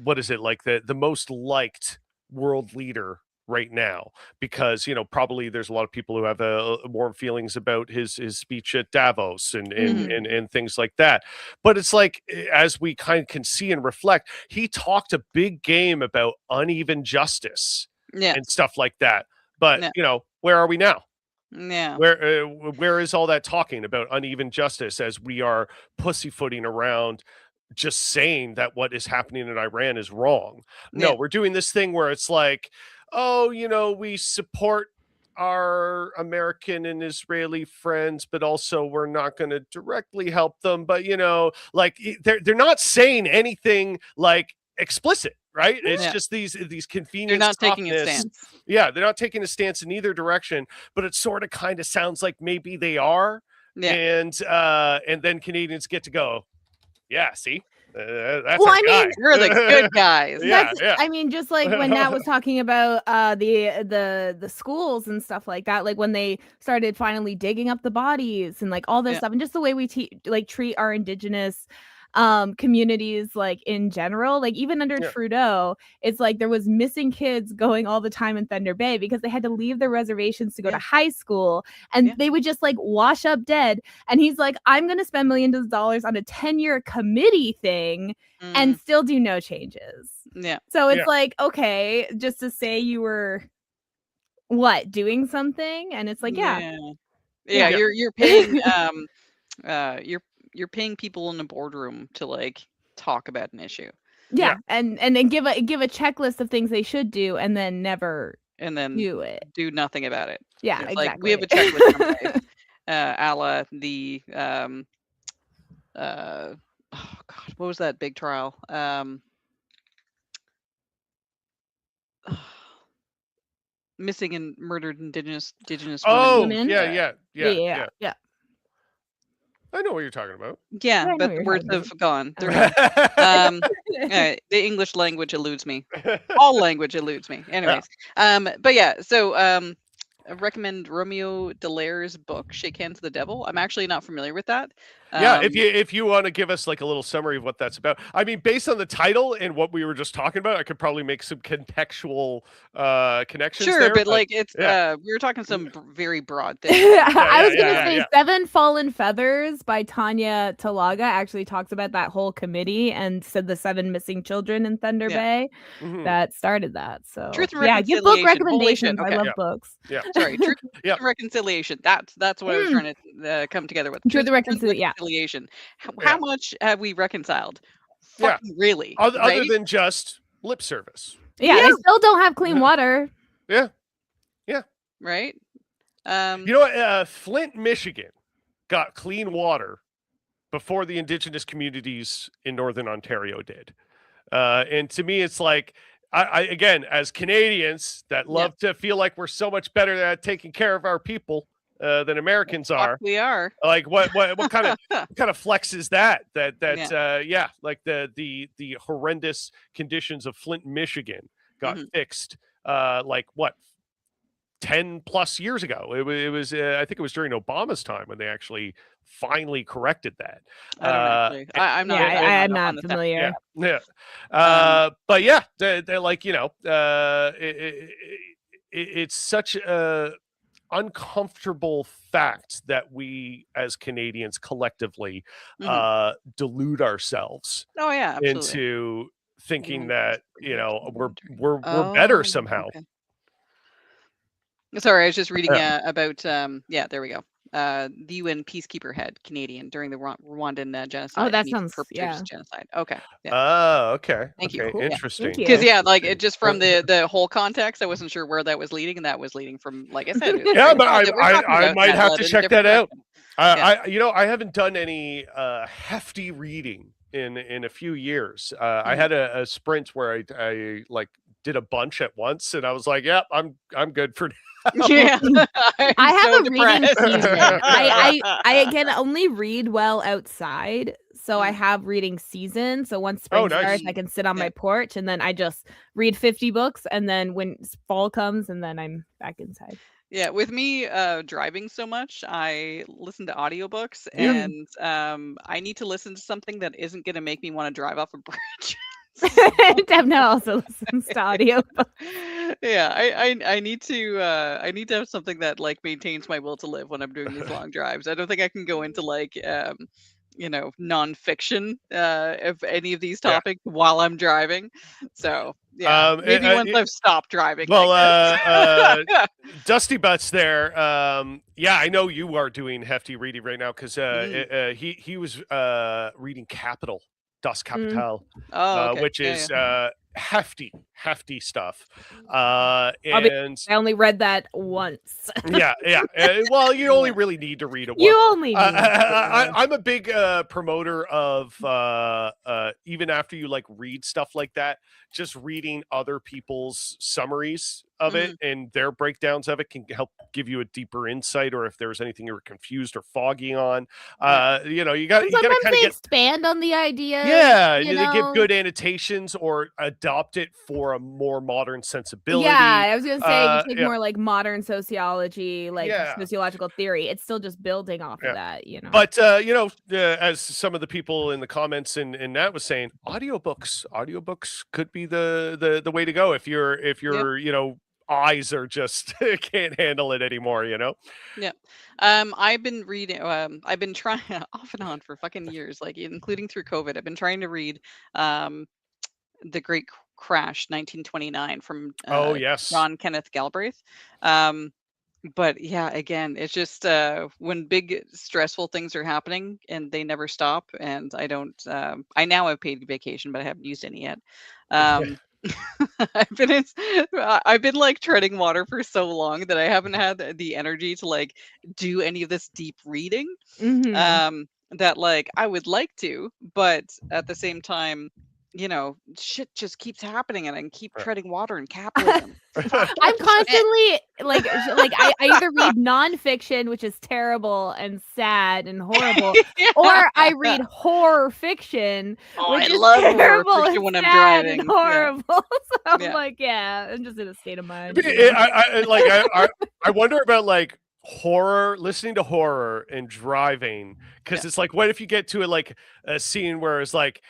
what is it, like, the most liked world leader right now, because probably there's a lot of people who have warm feelings about his speech at Davos and things like that. But it's like, as we kind of can see and reflect, he talked a big game about uneven justice and stuff like that. But where are we now? Yeah. Where is all that talking about uneven justice, as we are pussyfooting around just saying that what is happening in Iran is wrong? No, we're doing this thing where it's like, oh, we support our American and Israeli friends, but also we're not going to directly help them. But, like, they're not saying anything like explicit, right? It's Yeah. just these They're convenient not taking a softness. stance. Yeah, they're not taking a stance in either direction, but it sort of kind of sounds like maybe they are. Yeah. And then Canadians get to go, yeah, see, that's Well, our I mean, guy. We're the good guys. Yeah, That's, yeah. I mean, just like when Nat was talking about the schools and stuff like that, like when they started finally digging up the bodies and like all this Yeah. stuff, and just the way we treat our Indigenous communities, like in general, like even under Yeah. Trudeau, it's like there was missing kids going all the time in Thunder Bay because they had to leave their reservations to go Yeah. to high school, and Yeah. they would just like wash up dead. And he's like, I'm gonna spend millions of dollars on a 10-year committee thing and still do no changes. Yeah. So it's Yeah. like, okay, just to say you were doing something, and it's like, yeah. Yeah. You're paying you're paying people in a boardroom to like talk about an issue. Yeah. And then give a checklist of things they should do and then never and then do it. do nothing about it. Yeah, It's exactly. like we have a checklist in place, a la the oh god, what was that big trial? Missing and murdered indigenous Oh, women. yeah. Yeah. I know what you're talking about. Yeah, I know but what the you're words talking have gone. They're Yeah. gone. The English language eludes me. All language eludes me. Anyways, but yeah, so I recommend Romeo Dallaire's book, Shake Hands with the Devil. I'm actually not familiar with that. Yeah, if you want to give us like a little summary of what that's about. I mean, based on the title and what we were just talking about, I could probably make some contextual connections. Sure, there, but like it's yeah. we were talking some very broad things. I was gonna say yeah. Seven Fallen Feathers by Tanya Talaga actually talks about that whole committee and said the 7 missing children in Thunder Bay that started that. So Truth and give book Reconciliation. Holy shit, recommendations. I okay. love Yeah. books. Yeah. Sorry, Truth and Reconciliation. That's what I was trying to come together with. Truth and and Reconciliation. How much have we reconciled? Yeah. Fucking really? Other right? than just lip service. Yeah, they still don't have clean water. Yeah. Right? You know what? Flint, Michigan got clean water before the indigenous communities in Northern Ontario did. And to me, it's like, I again, as Canadians that love to feel like we're so much better at taking care of our people than Americans are. We are. Like what kind of flex is that? Like the horrendous conditions of Flint, Michigan got fixed like what 10 plus years ago. It was I think it was during Obama's time when they actually finally corrected that. I'm not. I'm not familiar. Yeah. But yeah, they're like, it's such a uncomfortable fact that we as Canadians collectively delude ourselves into thinking that we're better somehow. Okay. Sorry, I was just reading about there we go. The UN peacekeeper head Canadian during the Rwandan genocide. Oh, that sounds genocide. Okay. Yeah. Oh, okay. Thank you. Cool. Interesting. Because like just from the whole context, I wasn't sure where that was leading, and that was leading from, like I said. Yeah, but I might have to check that out. I haven't done any hefty reading in a few years. I had a sprint where I like did a bunch at once, and I was like, "Yeah, I'm good for now." Yeah, I have a reading season. I can only read well outside, so I have reading season. So once spring starts, I can sit on my porch, and then I just read 50 books, and then when fall comes, and then I'm back inside. Yeah, with me driving so much, I listen to audiobooks, and I need to listen to something that isn't going to make me want to drive off a bridge. Devna also listens to audio. Yeah, I need to have something that like maintains my will to live when I'm doing these long drives. I don't think I can go into like nonfiction of any of these topics while I'm driving. So maybe once I've stopped driving. Well, Dusty Butts there. I know you are doing hefty reading right now because he was reading Capital. Das Kapital, which is hefty stuff. Obviously, And I only read that once. yeah. Well, you only really need to read it You once. only need I'm a big promoter of even after you like read stuff like that, just reading other people's summaries of it and their breakdowns of it can help give you a deeper insight, or if there was anything you were confused or foggy on. You know, you got to Sometimes kind of they get expand on the idea. yeah, you they give know? good annotations or adopt it for a more modern sensibility. Yeah, I was gonna say if you take yeah. more like modern sociology, like Yeah. sociological theory, it's still just building off Yeah. of that, you know. But you know, as some of the people in the comments and Nat was saying, audiobooks could be the way to go if you're you know, eyes are just can't handle it anymore, you know. I've been reading. I've been trying off and on for fucking years, like including through COVID. I've been trying to read The Great Crash, 1929, from Oh yes. John Kenneth Galbraith. But yeah, again, it's just when big stressful things are happening and they never stop. And I don't. I now have paid vacation, but I haven't used any yet. I've been like treading water for so long that I haven't had the energy to like do any of this deep reading. That like I would like to, but at the same time, you know, shit just keeps happening and I can keep treading water and capitalism. I'm constantly like I either read nonfiction, which is terrible and sad and horrible, or I read horror fiction, which is love horror terrible fiction and when I'm sad driving. and horrible. So I'm Yeah. like, I'm just in a state of mind. I wonder about like horror, listening to horror and driving, because it's like, what if you get to like a scene where it's like,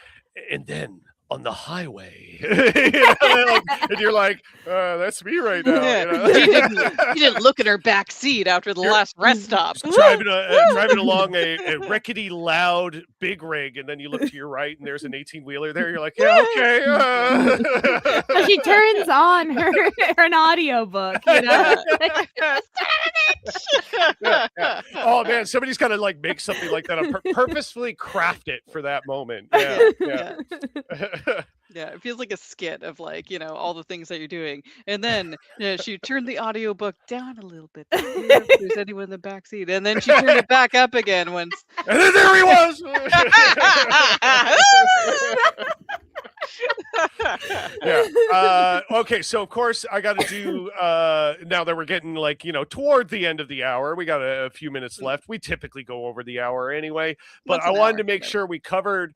and then on the highway, you know, like, and you're like, that's me right now. You know? She didn't look at her back seat after the last rest stop. Driving along a rickety, loud big rig, and then you look to your right, and there's an 18-wheeler there. You're like, yeah, okay. So she turns on her an audiobook, you know. Yeah. Oh man, somebody's got to like make something like that, purposefully craft it for that moment. Yeah. Yeah, it feels like a skit of like, you know, all the things that you're doing. And then she turned the audiobook down a little bit to see if there's anyone in the back seat. And then she turned it back up again once. And then there he was. Okay, so of course I got to do now that we're getting like, you know, toward the end of the hour, we got a few minutes left. We typically go over the hour anyway, but I wanted to make sure we covered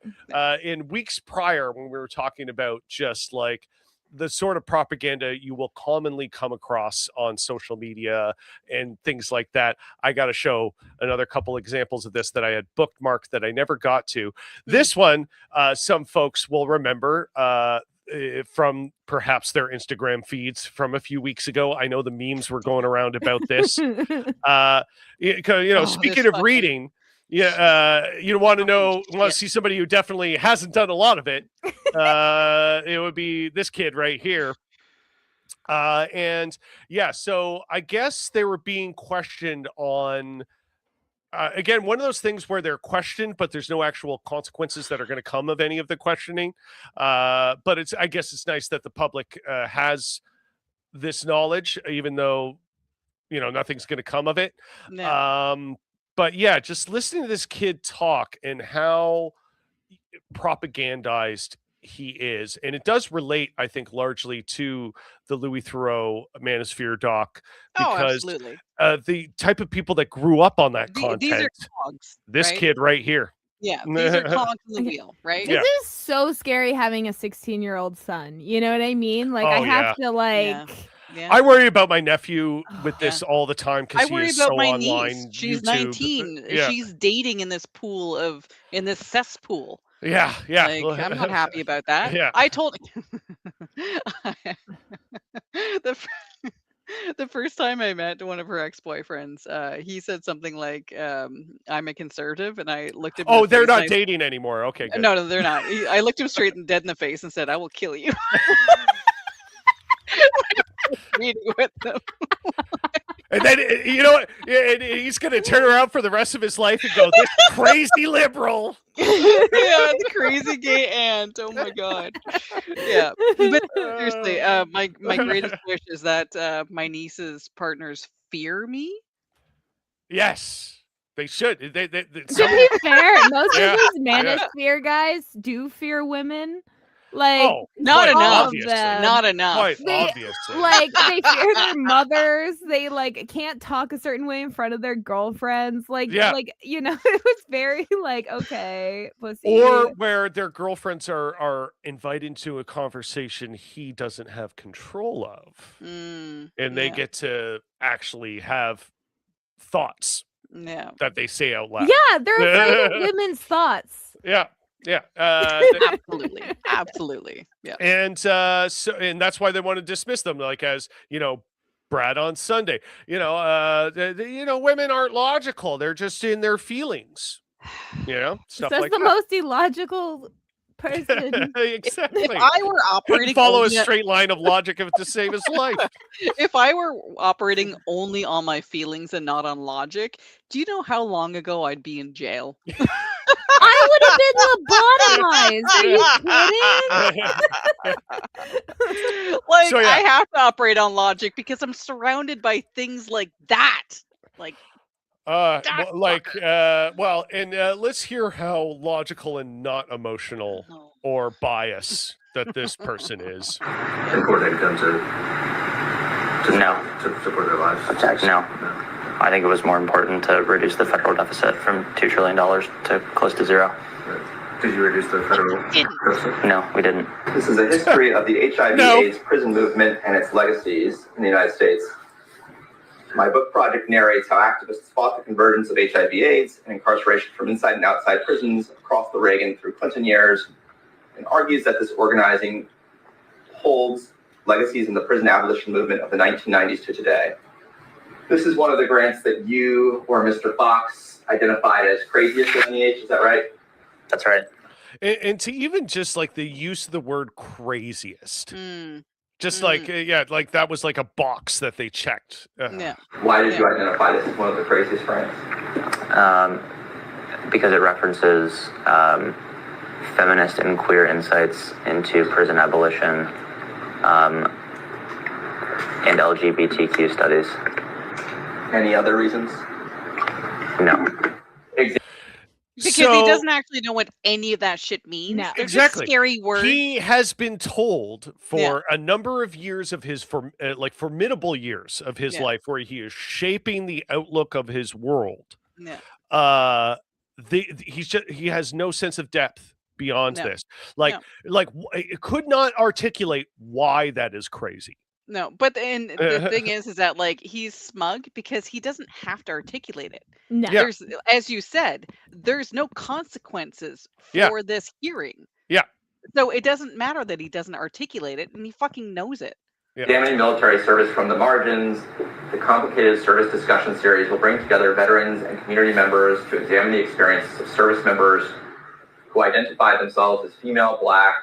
in weeks prior when we were talking about just like the sort of propaganda you will commonly come across on social media and things like that. I got to show another couple examples of this that I had bookmarked that I never got to. This one, some folks will remember from perhaps their Instagram feeds from a few weeks ago. I know the memes were going around about this. You know, speaking of reading, you want to see somebody who definitely hasn't done a lot of it. It would be this kid right here. And yeah, so I guess they were being questioned on again, one of those things where they're questioned, but there's no actual consequences that are going to come of any of the questioning. But I guess it's nice that the public has this knowledge, even though, you know, nothing's going to come of it. No. But yeah, just listening to this kid talk and how propagandized he is, and it does relate, I think, largely to the Louis Theroux Manosphere doc, because the type of people that grew up on that content. These are cogs, this right? kid right here. Yeah, these are cogs in the wheel, right? This is so scary having a 16-year-old son. You know what I mean? Like, I have to like. Yeah. I worry about my nephew with this all the time because I worry about my niece. She's 19. She's dating in this cesspool. Yeah. Like, I'm not happy about that. Yeah. I told the first time I met one of her ex-boyfriends, he said something like, I'm a conservative, and I looked at him. Oh, they're not dating anymore. Okay, good. No, they're not. I looked him straight dead in the face and said, I will kill you. Meeting with them. And then you know what? And he's gonna turn around for the rest of his life and go, "This crazy liberal." Yeah, the crazy gay aunt. Oh my god. Yeah, but seriously, my greatest wish is that my niece's partners fear me. Yes, they should. To be fair, most Yeah, of these yeah. manosphere guys do fear women. Like, not quite enough. obviously. Not enough. Quite They- obviously. like they fear their mothers. They like can't talk a certain way in front of their girlfriends. Like, Yeah. like you know, it was very like okay, pussy. Or where their girlfriends are invited to a conversation he doesn't have control of, and they get to actually have thoughts that they say out loud. Yeah, they're afraid of women's thoughts. Yeah. Absolutely. Yeah. And and that's why they want to dismiss them, like, as Brad on Sunday. Women aren't logical; they're just in their feelings. Stuff Says like the that. most illogical person. Exactly. If I were operating follow a only straight line of logic to save his life. If I were operating only on my feelings and not on logic, do you know how long ago I'd be in jail? I would have been lobotomized. Are you kidding? Like, So, yeah. I have to operate on logic because I'm surrounded by things like that. Like, let's hear how logical and not emotional or bias that this person is. Important income to support their lives. No. I think it was more important to reduce the federal deficit from $2 trillion to close to zero. Did you reduce the federal deficit? No, we didn't. This is a history of the HIV/AIDS prison movement and its legacies in the United States. My book project narrates how activists fought the convergence of HIV/AIDS and incarceration from inside and outside prisons across the Reagan through Clinton years, and argues that this organizing holds legacies in the prison abolition movement of the 1990s to today. This is one of the grants that you or Mr. Fox identified as craziest at NEH, is that right? That's right. And to even just like the use of the word craziest. Just like that was like a box that they checked. Why did you identify this as one of the craziest grants? Because it references feminist and queer insights into prison abolition and LGBTQ studies. Any other reasons? No. because he doesn't actually know what any of that shit means. No. They're Exactly. just scary words. He has been told for a number of years of his formidable years of his life where he is shaping the outlook of his world. He has no sense of depth beyond this. It could not articulate why that is crazy. No, but the thing is that like he's smug because he doesn't have to articulate it. No. Yeah. There's, as you said, there's no consequences for this hearing. Yeah. So it doesn't matter that he doesn't articulate it, and he fucking knows it. Examining military service from the margins, the complicated service discussion series will bring together veterans and community members to examine the experiences of service members who identify themselves as female, Black,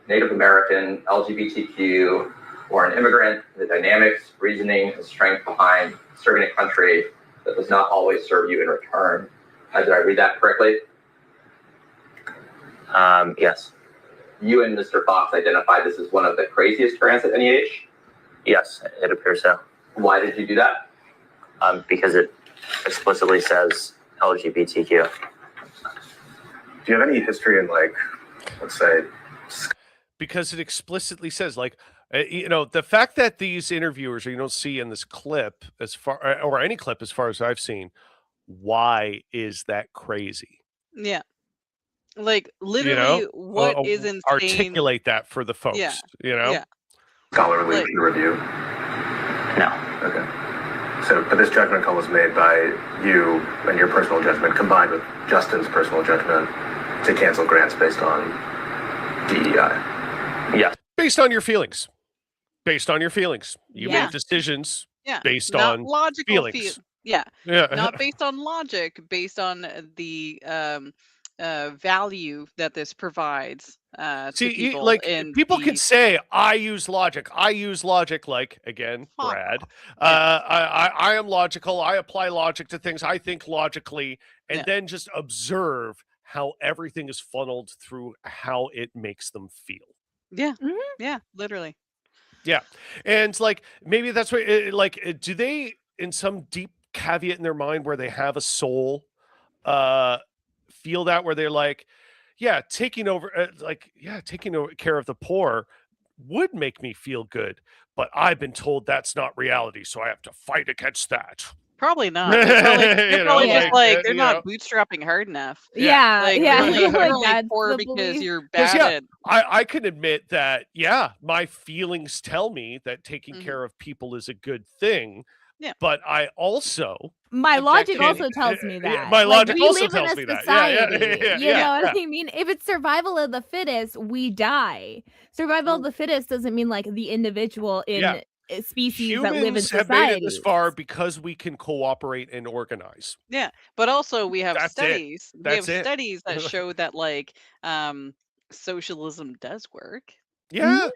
Native American, LGBTQ, or an immigrant, the dynamics, reasoning, and strength behind serving a country that does not always serve you in return. Did I read that correctly? Yes. You and Mr. Fox identified this as one of the craziest grants at NEH? Yes, it appears so. Why did you do that? Because it explicitly says LGBTQ. Do you have any history in, like, let's say, because it explicitly says, like, the fact that these interviewers, you don't see in this clip or any clip as far as I've seen, why is that crazy? Yeah. Like literally what is insane? Articulate that for the folks, Yeah. scholarly peer review? No. Okay. So, but this judgment call was made by you and your personal judgment combined with Justin's personal judgment to cancel grants based on DEI. Yeah. Based on your feelings. You made decisions based not on logical feelings. Yeah. Yeah. Not based on logic, based on the value that this provides to See, people. like And people can say, I use logic. I use logic. Like again, Fuck Brad. off. Yeah. I am logical. I apply logic to things. I think logically, and Yeah. then just observe how everything is funneled through how it makes them feel. Yeah. Mhm. Yeah. Literally. Yeah, and like maybe that's what do they in some deep caveat in their mind where they have a soul feel that where they're like, yeah, taking over taking over care of the poor would make me feel good, but I've been told that's not reality, so I have to fight against that. Probably not. They're probably know, just like, they're not bootstrapping hard enough. Yeah, Like yeah. you're Like, only that's poor the because belief. you're 'Cause, bad at. I can admit that, yeah, my feelings tell me that taking Mhm. care of people is a good thing. Yeah. But I also My logic Objectivity. also tells me yeah, that. my Like, logic we also live in tells a me that. society. Yeah, You know what yeah. I mean? If it's survival of the fittest, we die. Survival of the fittest doesn't mean like the individual in Yeah. species that live in Humans have made it this society. far because we can cooperate and organize. Yeah, but also we have That's it. studies. We That's have it. studies that show that socialism does work. Yeah,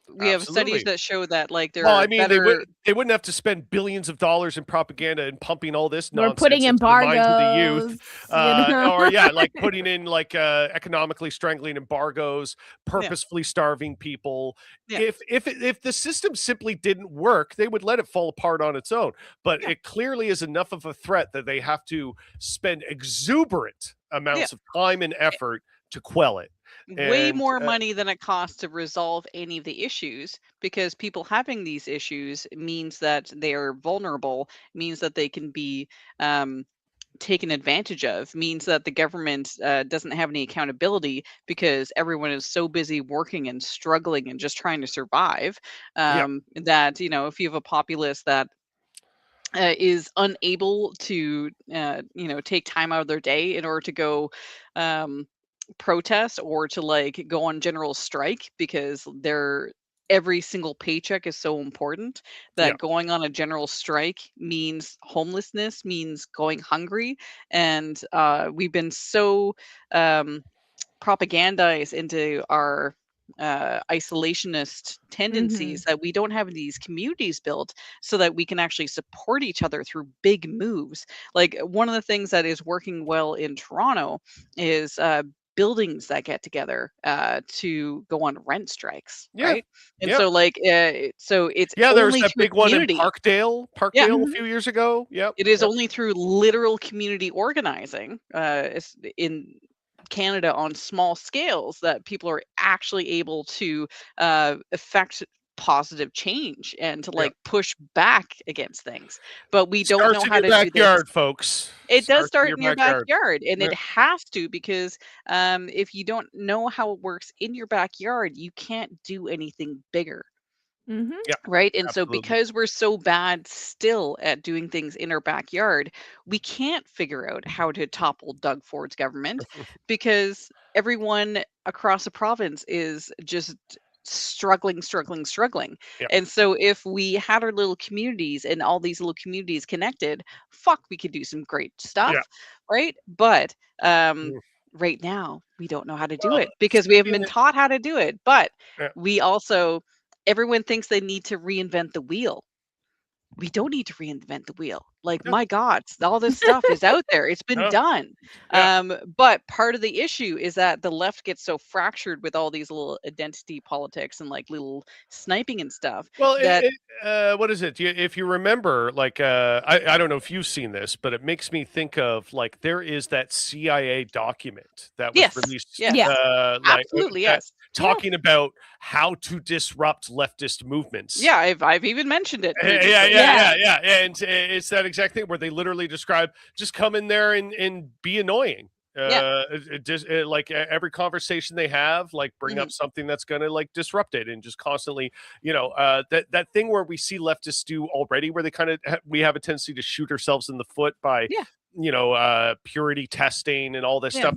We have studies absolutely. that show that there Well, are I mean, better. they wouldn't have to spend billions of dollars in propaganda and pumping all this We're putting nonsense into the minds of the youth, embargoes, or yeah, like putting in economically strangling embargoes, purposefully starving people. Yeah. If the system simply didn't work, they would let it fall apart on its own. But Yeah. it clearly is enough of a threat that they have to spend exuberant amounts of time and effort to quell it. Way And, more money than it costs to resolve any of the issues, because people having these issues means that they are vulnerable, means that they can be taken advantage of, means that the government doesn't have any accountability because everyone is so busy working and struggling and just trying to survive, that if you have a populace that is unable to take time out of their day in order to go protest or to go on general strike because every single paycheck is so important that going on a general strike means homelessness, means going hungry. And we've been so propagandized into our isolationist tendencies that we don't have these communities built so that we can actually support each other through big moves. Like one of the things that is working well in Toronto is buildings that get together to go on rent strikes, right? And so so it's there was only that through big one in community. Parkdale a few years ago. It is only through literal community organizing in Canada on small scales that people are actually able to affect positive change and to push back against things. But we don't know how to do this. Folks. It does start in your backyard, and it has to, because if you don't know how it works in your backyard, you can't do anything bigger. Right. And so because we're so bad still at doing things in our backyard, we can't figure out how to topple Doug Ford's government because everyone across the province is just struggling. And so if we had our little communities and all these little communities connected, we could do some great stuff. Right. But right now we don't know how to do it because we haven't been taught how to do it. But we also, everyone thinks they need to reinvent the wheel. We don't need to reinvent the wheel. My God, all this stuff is out there. It's been done. But part of the issue is that the left gets so fractured with all these little identity politics and little sniping and stuff. Well, what is it? If you remember, I don't know if you've seen this, but it makes me think of there is that CIA document that was released. Absolutely, talking about how to disrupt leftist movements. Yeah, I've even mentioned it. Yeah. And it's that exact thing where they literally describe just come in there and be annoying. Every conversation they have, bring up something that's going to disrupt it, and just constantly, that thing where we see leftists do already, where they kind of we have a tendency to shoot ourselves in the foot by purity testing and all this stuff,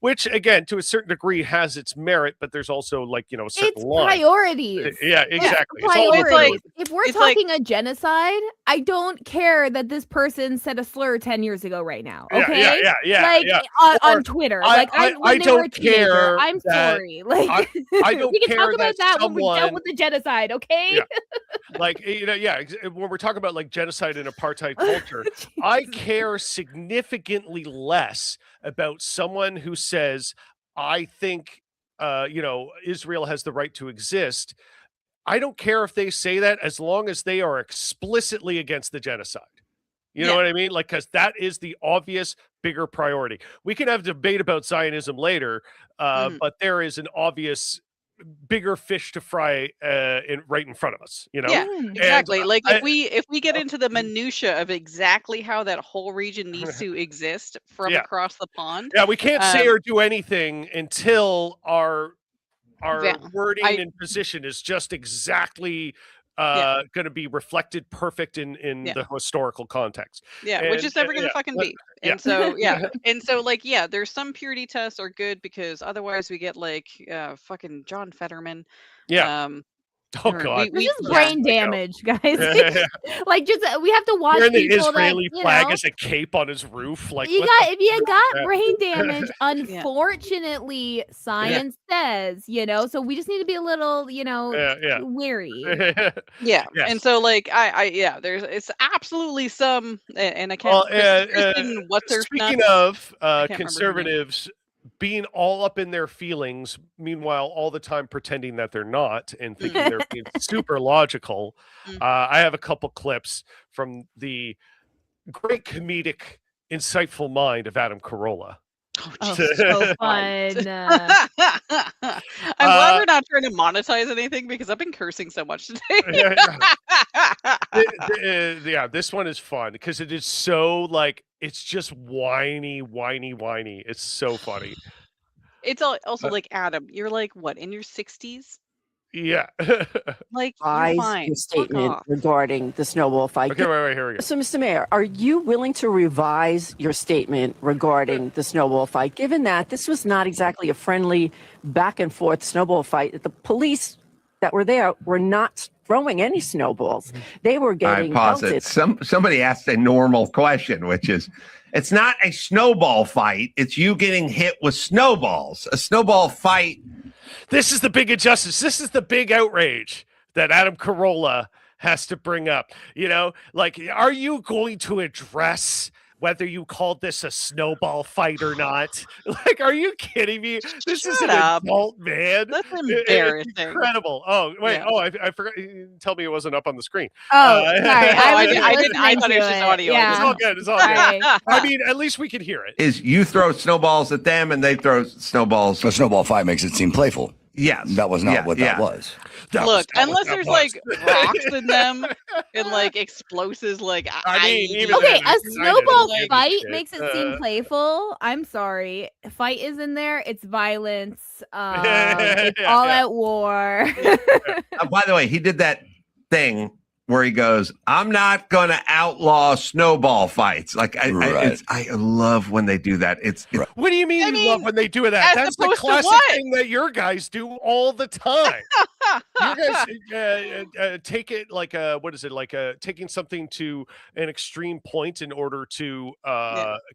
which again, to a certain degree has its merit, but there's also like, a certain It's line. priorities. Yeah, exactly. It's priorities. If we're it's talking a genocide, I don't care that this person said a slur 10 years ago right now. Okay. On Twitter. When they were a teenager. I'm sorry. Like I don't we can care talk about that when we dealt someone- with the genocide, okay? Like, when we're talking about like genocide and apartheid culture, I care significantly less about someone who says, I think, Israel has the right to exist. I don't care if they say that as long as they are explicitly against the genocide. You know what I mean? Like, because that is the obvious bigger priority. We can have a debate about Zionism later, but there is an obvious bigger fish to fry right in front of us, Yeah, exactly. And, like if we get into the minutia of exactly how that whole region needs to exist from across the pond. Yeah, we can't say or do anything until our wording and position is just exactly going to be reflected perfect in the historical context. Which is never going to fucking be. And so there's some purity tests are good because otherwise we get like fucking John Fetterman. Oh God! This is brain damage, guys. Like, just we have to watch the people Israeli that, flag as a cape on his roof. Like, if you got brain damage, unfortunately, science says, so we just need to be a little, wary. And so like it's absolutely some, and I can't. Speaking of conservatives being all up in their feelings, meanwhile all the time pretending that they're not and thinking they're being super logical. I have a couple clips from the great comedic, insightful mind of Adam Carolla. So fun. I'm glad we're not trying to monetize anything because I've been cursing so much today. This one is fun because it is so like it's just whiny. It's so funny. It's also like, Adam, you're like what, in your 60s? Yeah. Like, your statement regarding the snowball fight. Okay, wait, here we go. So, Mr. Mayor, are you willing to revise your statement regarding the snowball fight, given that this was not exactly a friendly back and forth snowball fight? The police that were there were not throwing any snowballs. They were getting pelted. Somebody asked a normal question, which is, it's not a snowball fight. It's you getting hit with snowballs. A snowball fight. This is the big injustice. This is the big outrage that Adam Carolla has to bring up. Like, are you going to address whether you called this a snowball fight or not? Like, are you kidding me? This is an adult man. That's embarrassing. It's incredible. Oh, wait. Oh, I forgot. Tell me it wasn't up on the screen. Oh, sorry. I thought it was just audio. Yeah. It's all good. It's all good. I mean, at least we can hear it. Is you throw snowballs at them and they throw snowballs. A snowball fight makes it seem playful. Yes. That was not what that was. Look, unless there's like rocks in them and like explosives, like a snowball fight makes it seem playful. I'm sorry. Fight is in there. It's violence. It's all out war. By the way, he did that thing where he goes, I'm not going to outlaw snowball fights. Like, I love when they do that. What do you mean you love when they do that? That's the classic thing that your guys do all the time. You guys take it like taking something to an extreme point in order to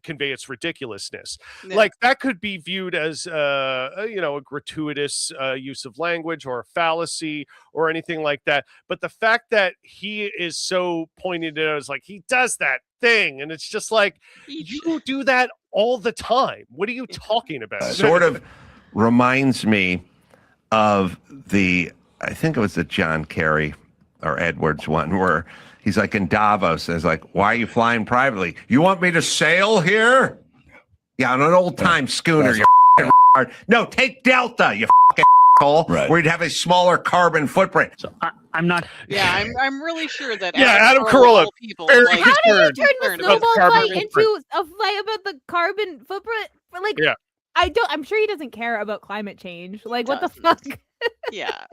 convey its ridiculousness. Like, that could be viewed as a gratuitous use of language or a fallacy or anything like that. But the fact that he is so pointed out as like he does that thing, and it's just like, you do that all the time. What are you talking about? Sort of reminds me of I think it was the John Kerry or Edwards one where he's like in Davos, and it's like, why are you flying privately? You want me to sail here? Yeah, on an old time schooner. No, take Delta, you right. Where you'd have a smaller carbon footprint. So I'm not. Yeah, I'm really sure that. Adam Carolla. People, how do you turn the snowball fight into a fight about the carbon footprint? Like, I'm sure he doesn't care about climate change. Like, what the fuck? Yeah.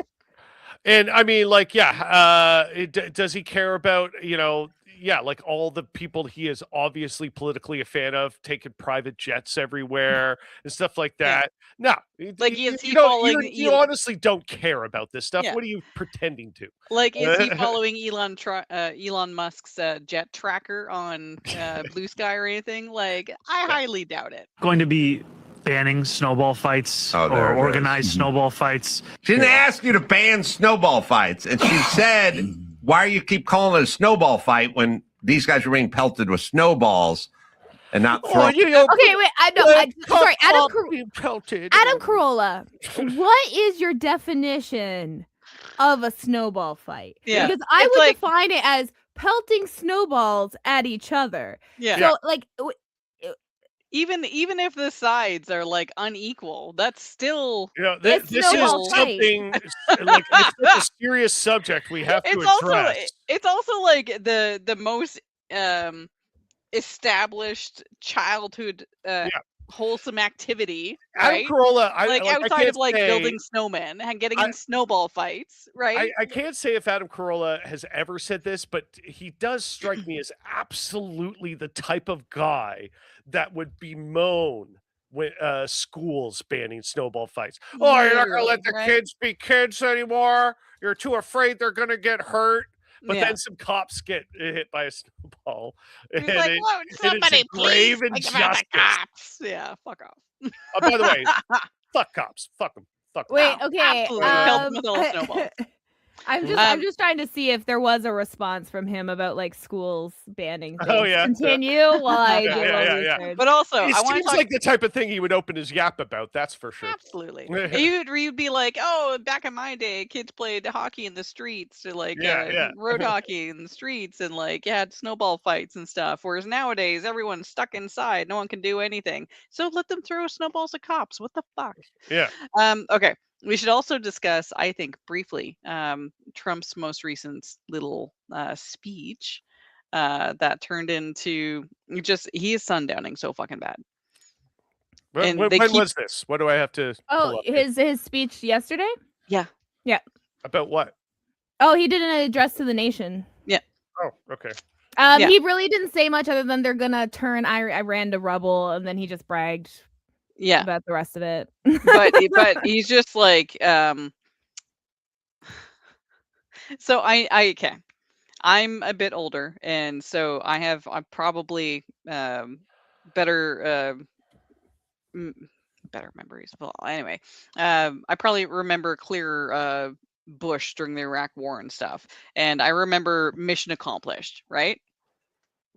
And I mean, like, does he care about, yeah, like all the people he is obviously politically a fan of, taking private jets everywhere and stuff like that. No, Like, is he you don't, following you honestly don't care about this stuff. Yeah. What are you pretending to? Like, is he following Elon Musk's jet tracker on Blue Sky or anything? Like, I highly doubt it. Going to be banning snowball fights there or it is. organized snowball fights. She didn't ask you to ban snowball fights, and she said, "Why do you keep calling it a snowball fight when these guys are being pelted with snowballs and not throwing?" Okay, wait. Sorry, pelted. Adam Carolla. What is your definition of a snowball fight? Yeah, because I it's would like- define it as pelting snowballs at each other. Yeah. So, like, Even if the sides are like unequal, that's still this is snowball fight. something like it's such a serious subject we have to address. It's also like the most established childhood wholesome activity, right? Adam Carolla, like I outside can't of like say- building snowmen and getting in snowball fights, right? I can't say if Adam Carolla has ever said this, but he does strike me as absolutely the type of guy that would bemoan when schools banning snowball fights. Oh, you're not going to let the kids be kids anymore. You're too afraid they're going to get hurt. But then some cops get hit by a snowball. He's like, "Whoa, somebody grave please think about the injustice. cops." Yeah, fuck off. By the way, fuck cops. Fuck them. Fuck 'em. wait, okay. Absolutely. Pelt them with a little snowball. I'm just trying to see if there was a response from him about like schools banning things. Oh, yeah. Continue while I do a research. But also, It I want to seems talk. like the type of thing he would open his yap about. That's for sure. Absolutely. You'd be like, oh, back in my day, kids played hockey in the streets, or like road hockey in the streets, and like had snowball fights and stuff. Whereas nowadays, everyone's stuck inside. No one can do anything. So let them throw snowballs at cops. What the fuck? Yeah. Okay. We should also discuss, I think, briefly, Trump's most recent little speech that turned into he is sundowning so fucking bad. When was this? What do I have to? pull up here? his speech yesterday? Yeah. Yeah. About what? Oh, he did an address to the nation. Yeah. Oh, okay. He really didn't say much other than they're gonna turn Iran to rubble, and then he just bragged. Yeah. About the rest of it. but he's just like so I'm a bit older, and so I'm probably better memories. Well, anyway, I probably remember clearer Bush during the Iraq War and stuff, and I remember mission accomplished, right?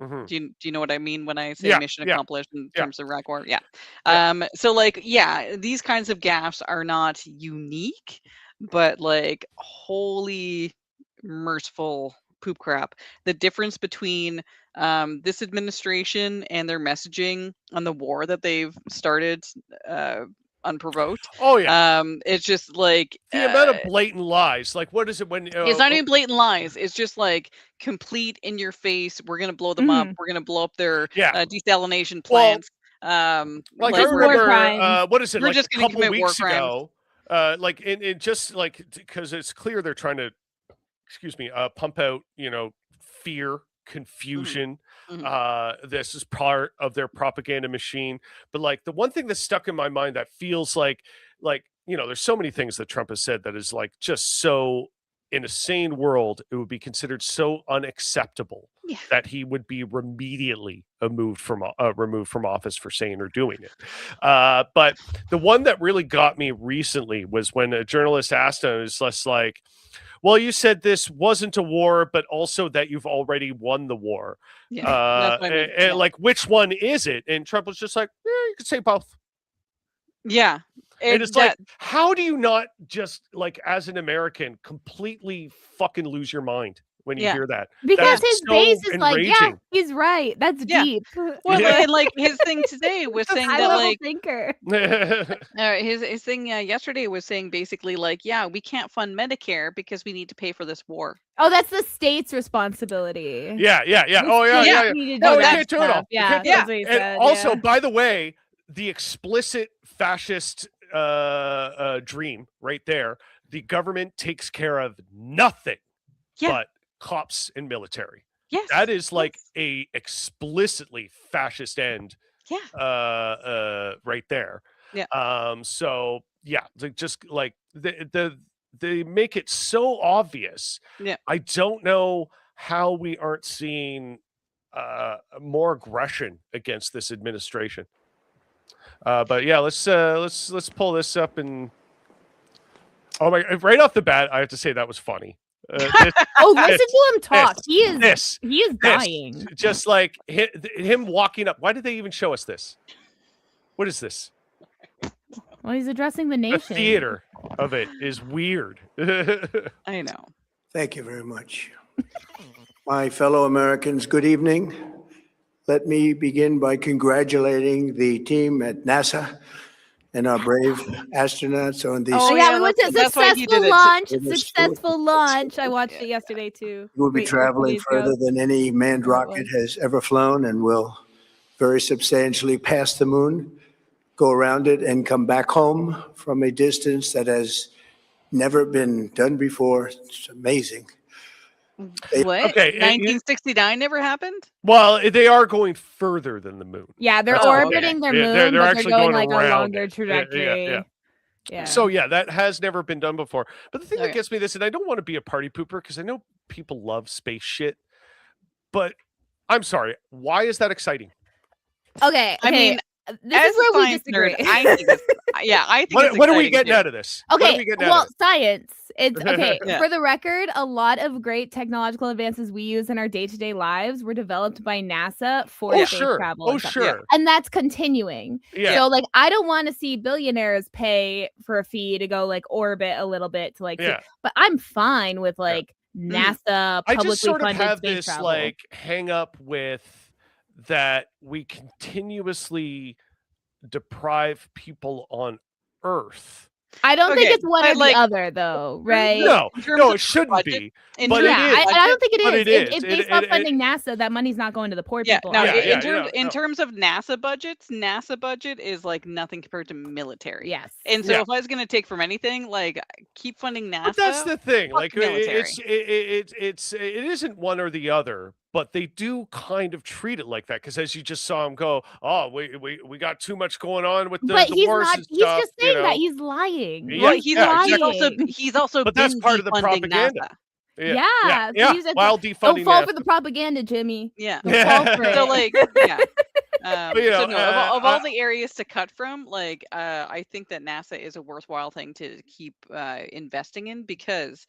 Mm-hmm. Do you know what I mean when I say mission accomplished in terms of Iraq War? Yeah. So like, these kinds of gaffes are not unique, but like, holy merciful poop crap. The difference between this administration and their messaging on the war that they've started unprovoked. Oh yeah. It's just like the amount of blatant lies. Like, what is it when it's not even blatant lies? It's just like complete in your face. We're gonna blow them up. We're gonna blow up their desalination plants. Like I remember, what is it? We're Like just a gonna couple commit war weeks crimes. ago, like in just like because it's clear they're trying to, pump out fear, confusion. This is part of their propaganda machine. But like the one thing that's stuck in my mind that feels like there's so many things that Trump has said that is like just so, in a sane world, it would be considered so unacceptable that he would be immediately removed from office for saying or doing it. But the one that really got me recently was when a journalist asked him, it's less like, well, you said this wasn't a war, but also that you've already won the war. Yeah, that's what I mean. And like, which one is it? And Trump was just like, you could say both. Yeah. And it's like, how do you not just, like, as an American, completely fucking lose your mind when you hear that? Because that his so base is enraging. like, yeah, he's right. That's deep. Well, and like his thing today was saying that like thinker. his thing yesterday was saying basically like, yeah, we can't fund Medicare because we need to pay for this war. Oh, that's the state's responsibility. Yeah. Oh, yeah. No, we can't do it all. Yeah, that's what he said, And also, by the way, the explicit fascist dream right there, the government takes care of nothing but cops and military. Yes. That is like a explicitly fascist end. Yeah. Right there. Yeah. So yeah, just like they make it so obvious. Yeah. I don't know how we aren't seeing more aggression against this administration. But yeah, let's pull this up and right off the bat, I have to say that was funny. Listen to him talk. He is dying. Just like him walking up. Why did they even show us this? What is this? Well, he's addressing the The nation. theater of it is weird. I know. Thank you very much. My fellow Americans, good evening. Let me begin by congratulating the team at NASA and our brave astronauts on these. Oh yeah, we went to a successful launch. Successful launch. I watched it yesterday too. We'll be traveling further than any manned rocket has ever flown, and will very substantially pass the moon, go around it, and come back home from a distance that has never been done before. It's amazing. What? Okay, 1969 never happened? Well, they are going further than the moon. Yeah, they're orbiting their moon, they're but actually they're going going like a around longer it. trajectory. Yeah. So yeah, that has never been done before. But the thing that gets me this, and I don't want to be a party pooper because I know people love space shit, but I'm sorry, why is that exciting? Okay. I mean, this is where we disagree. I think I think What are we getting out of this? Okay, well, science. It's okay. Yeah. For the record, a lot of great technological advances we use in our day-to-day lives were developed by NASA for space travel. Oh, sure. And that's continuing. Yeah. So like I don't want to see billionaires pay for a fee to go like orbit a little bit to like but I'm fine with like NASA publicly I just sort of funded have space this travel. like hang up with that we continuously deprive people on Earth. I don't think it's one or the other, though, right? No, it shouldn't be. But I don't think it is. But it is. If they stop funding NASA, that money's not going to the poor people. No, in terms of NASA budgets, NASA budget is like nothing compared to military. Yes. And so if I was going to take from anything, like keep funding NASA. But that's the thing. Like military. it isn't one or the other. But they do kind of treat it like that because, as you just saw him go, oh, we got too much going on with the wars and stuff. He's just saying that he's lying. Yeah, he's lying. he's also but that's part of the propaganda. NASA. Yeah. So While defunding don't fall NASA. for the propaganda, Jimmy. Yeah. Don't fall for So it. like, But, of all the areas to cut from, like, I think that NASA is a worthwhile thing to keep investing in because,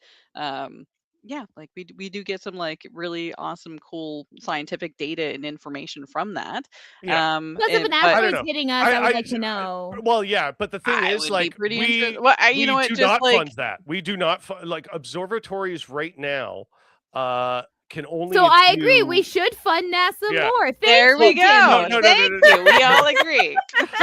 like we do get some like really awesome, cool scientific data and information from that. Yeah. Because if an asteroid's hitting us, I would like to know. Well, yeah, but the thing is, would be like, pretty we interested- well, you know what, do just, not like- fund that. We do not like observatories right now. Can only. So if I agree. you- We should fund NASA Yeah. more. There we go. No, Thank you. We all agree.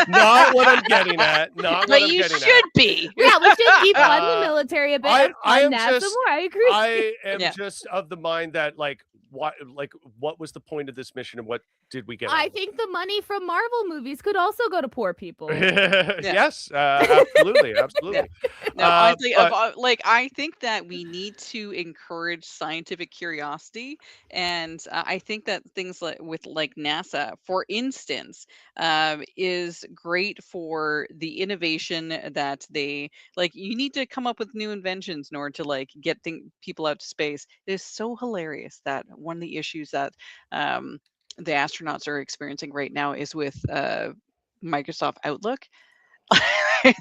Not what I'm getting at. Not But what I'm you getting should at. be. Yeah, we should defund the military a bit. I and am fund NASA just- more. I agree. I am Yeah. just of the mind that what was the point of this mission and what did we get? out I of it? think the money from Marvel movies could also go to poor people. Yes, absolutely, absolutely. No, honestly, but- I think that we need to encourage scientific curiosity, and I think that things with NASA, for instance, is great for the innovation that they like. You need to come up with new inventions in order to like get people out to space. It is so hilarious that one of the issues that the astronauts are experiencing right now is with Microsoft Outlook.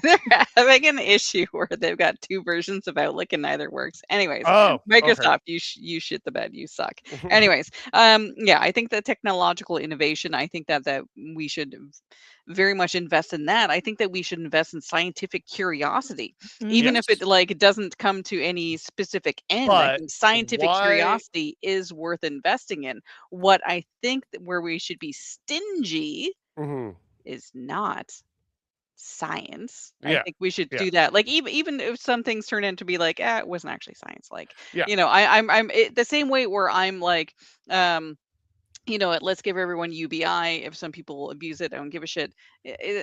They're having an issue where they've got two versions of Outlook and neither works. Anyways, Microsoft, you shit the bed, you suck. Anyways, I think that technological innovation, I think that we should very much invest in that. I think that we should invest in scientific curiosity, even if it like doesn't come to any specific end. I But think scientific why- curiosity is worth investing in. What I think that where we should be stingy Mhm. is not science. I Yeah, think we should yeah. do that. Like even if some things turn into be like, it wasn't actually science. Like, Yeah. I'm the same way where I'm like, let's give everyone UBI. If some people abuse it, I don't give a shit.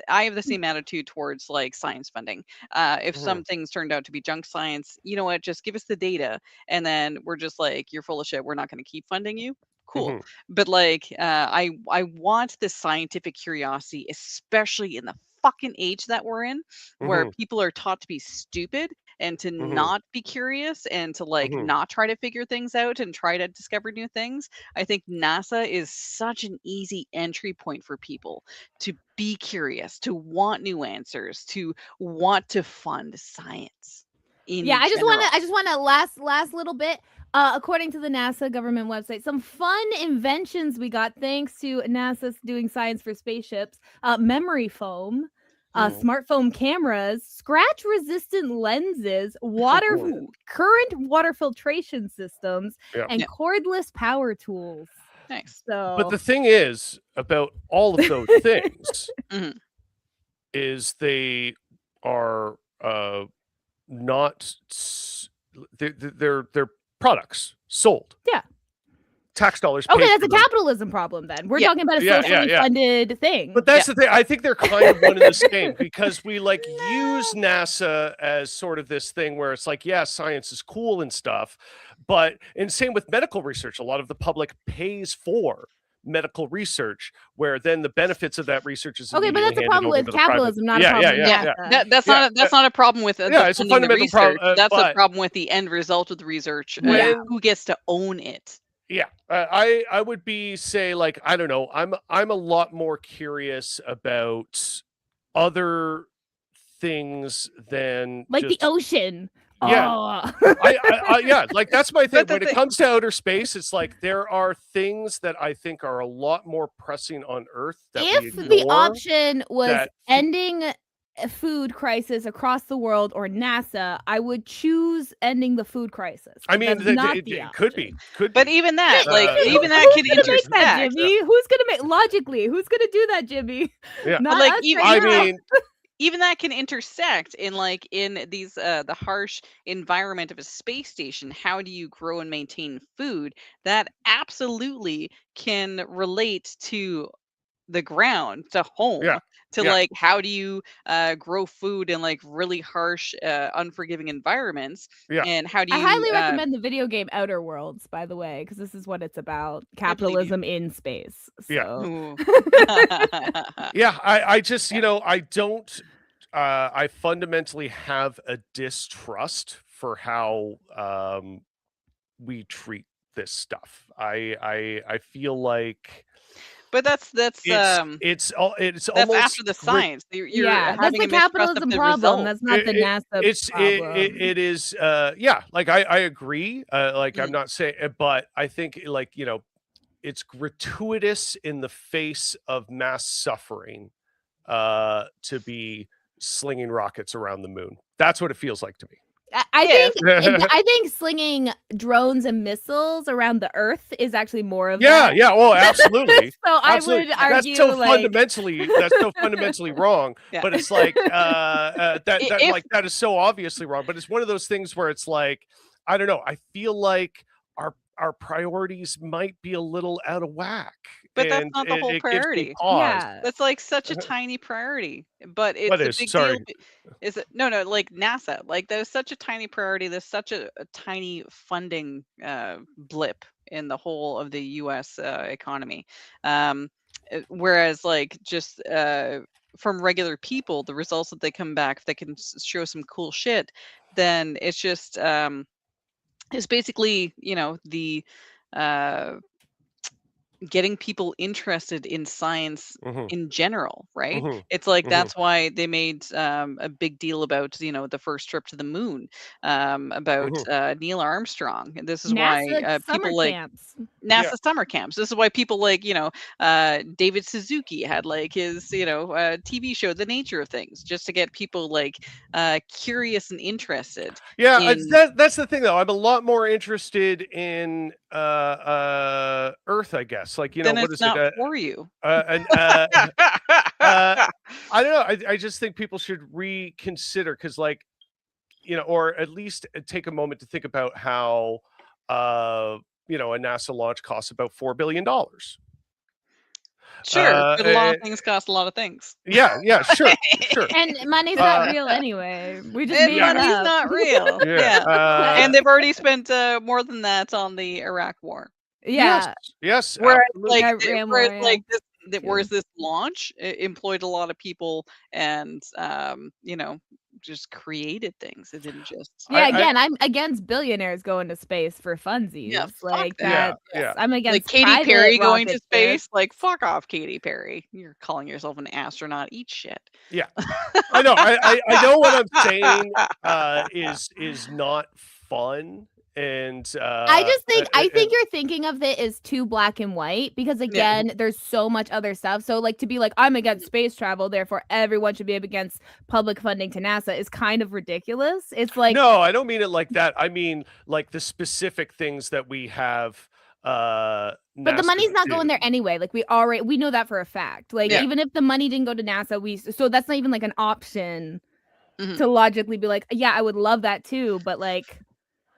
I have the same attitude towards like science funding. If some things turned out to be junk science, you know what? Just give us the data, and then we're just like, you're full of shit. We're not going to keep funding you. cool. Mhm. But like, I want this scientific curiosity, especially in the fucking age that we're in, where Mhm. people are taught to be stupid and to Mhm. not be curious and to like Mhm. not try to figure things out and try to discover new things. I think NASA is such an easy entry point for people to be curious, to want new answers, to want to fund science. Yeah, In I general. just want to last little bit. According to the NASA government website, some fun inventions we got thanks to NASA doing science for spaceships. Memory foam, smart foam cameras, scratch-resistant lenses, current water filtration systems, Yeah. and Yeah. cordless power tools. Nice. But the So thing is about all of those things Mhm. is they are not they're products sold. Yeah. Tax dollars pay okay, that's for a them. capitalism problem. Then we're Yeah. talking about a Yeah, socially yeah. funded thing. But that's the thing. I think they're kind of one and the same because we like use NASA as sort of this thing where it's like, yeah, science is cool and stuff, but and same with medical research. A lot of the public pays for medical research, where then the benefits of that research is Okay, but immediately that's a handed problem over with to the private. capitalism, not a Yeah, problem yeah, with yeah, Yeah, NASA. yeah. that's not a problem with Yeah, the it's a funding the fundamental research. problem. That's a But problem with the end result of the research. when Who gets to own it? yeah, I would be say like I don't know. I'm a lot more curious about other things than Like the just ocean. yeah. Oh. Yeah, like that's my thing. But the When it thing, comes to outer space, it's like there are things that I think are a lot more pressing on Earth that we If the ignore. option was that ending a food crisis across the world or NASA, I would choose ending the food crisis. I but mean, that's not it the could be, option. could but be. even that, But like, Uh, even that who's can gonna make that, intersect. Jimmy? Who's gonna make logically? Who's gonna do that, Jimmy? Yeah, Not like us even right I now. mean, even that can intersect in like in these the harsh environment of a space station. How do you grow and maintain food? That absolutely can relate to the ground, to home, yeah, to yeah, like how do you grow food in like really harsh unforgiving environments, yeah. and how do I you highly recommend the video game Outer Worlds, by the way, because this is what it's about: I believe you. capitalism in space. Yeah. So Ooh. Yeah, I just, I don't, I fundamentally have a distrust for how we treat this stuff. I feel like But that's it's that's almost after the science. You're yeah, that's having the a mistrust of capitalism the problem. result. That's not the NASA problem. it is yeah, like I agree. Like I'm Mm. not saying, but I think like it's gratuitous in the face of mass suffering to be slinging rockets around the moon. That's what it feels like to me. Yeah. I think slinging drones and missiles around the Earth is actually more of Yeah, that. yeah, well, absolutely. So Absolutely. I would That's argue so like fundamentally wrong. Yeah. But it's like that If like that is so obviously wrong. But it's one of those things where it's like, I don't know. I feel like our priorities might be a little out of whack. But that's And not the whole it gives me priority. pause. yeah. That's like such a tiny priority, but What it's a is? big Sorry. deal. Is it no, like NASA? Like there's such a tiny priority. There's such a tiny funding blip in the whole of the U.S. Economy. Whereas like just from regular people, the results that they come back, if they can show some cool shit, then it's just it's basically the getting people interested in science Mhm, in general, right? mhm, It's like mhm. that's why they made a big deal about the first trip to the moon, about Mhm. Neil Armstrong. And this is why NASA summer people like camps. Yeah. NASA summer camps. This is why people like David Suzuki had like his TV show, The Nature of Things, just to get people like curious and interested Yeah, in. that's the thing though. I'm a lot more interested in Earth, I guess. Like, Then what it's is it? not for you. And I don't know. I just think people should reconsider because, like, or at least take a moment to think about how, a NASA launch costs about $4 billion. Sure, but a lot Eh, of things cost a lot of things. yeah, sure, sure. And money's not real anyway. We just And made it money's up. not real. Yeah. Yeah. And they've already spent more than that on the Iraq war. Yeah. Yes. Whereas Absolutely. whereas this launch employed a lot of people and just created things. It didn't just Yeah, again, I'm against billionaires going to space for funsies. fuck that. Yeah. I'm like against Katy private Perry going to rocket space. ships. Like fuck off, Katy Perry. You're calling yourself an astronaut. Eat shit. Yeah. I know. I know what I'm saying is not fun. And I just think I think you're thinking of it as too black and white because again, there's so much other stuff. So like to be like I'm against space travel, therefore everyone should be against public funding to NASA is kind of ridiculous. It's like no, I don't mean it like that. I mean like the specific things that we have. But the NASA money's not do. going there anyway. Like we know that for a fact. Like even if the money didn't go to NASA, so that's not even like an option to logically be like, yeah, I would love that too, but like.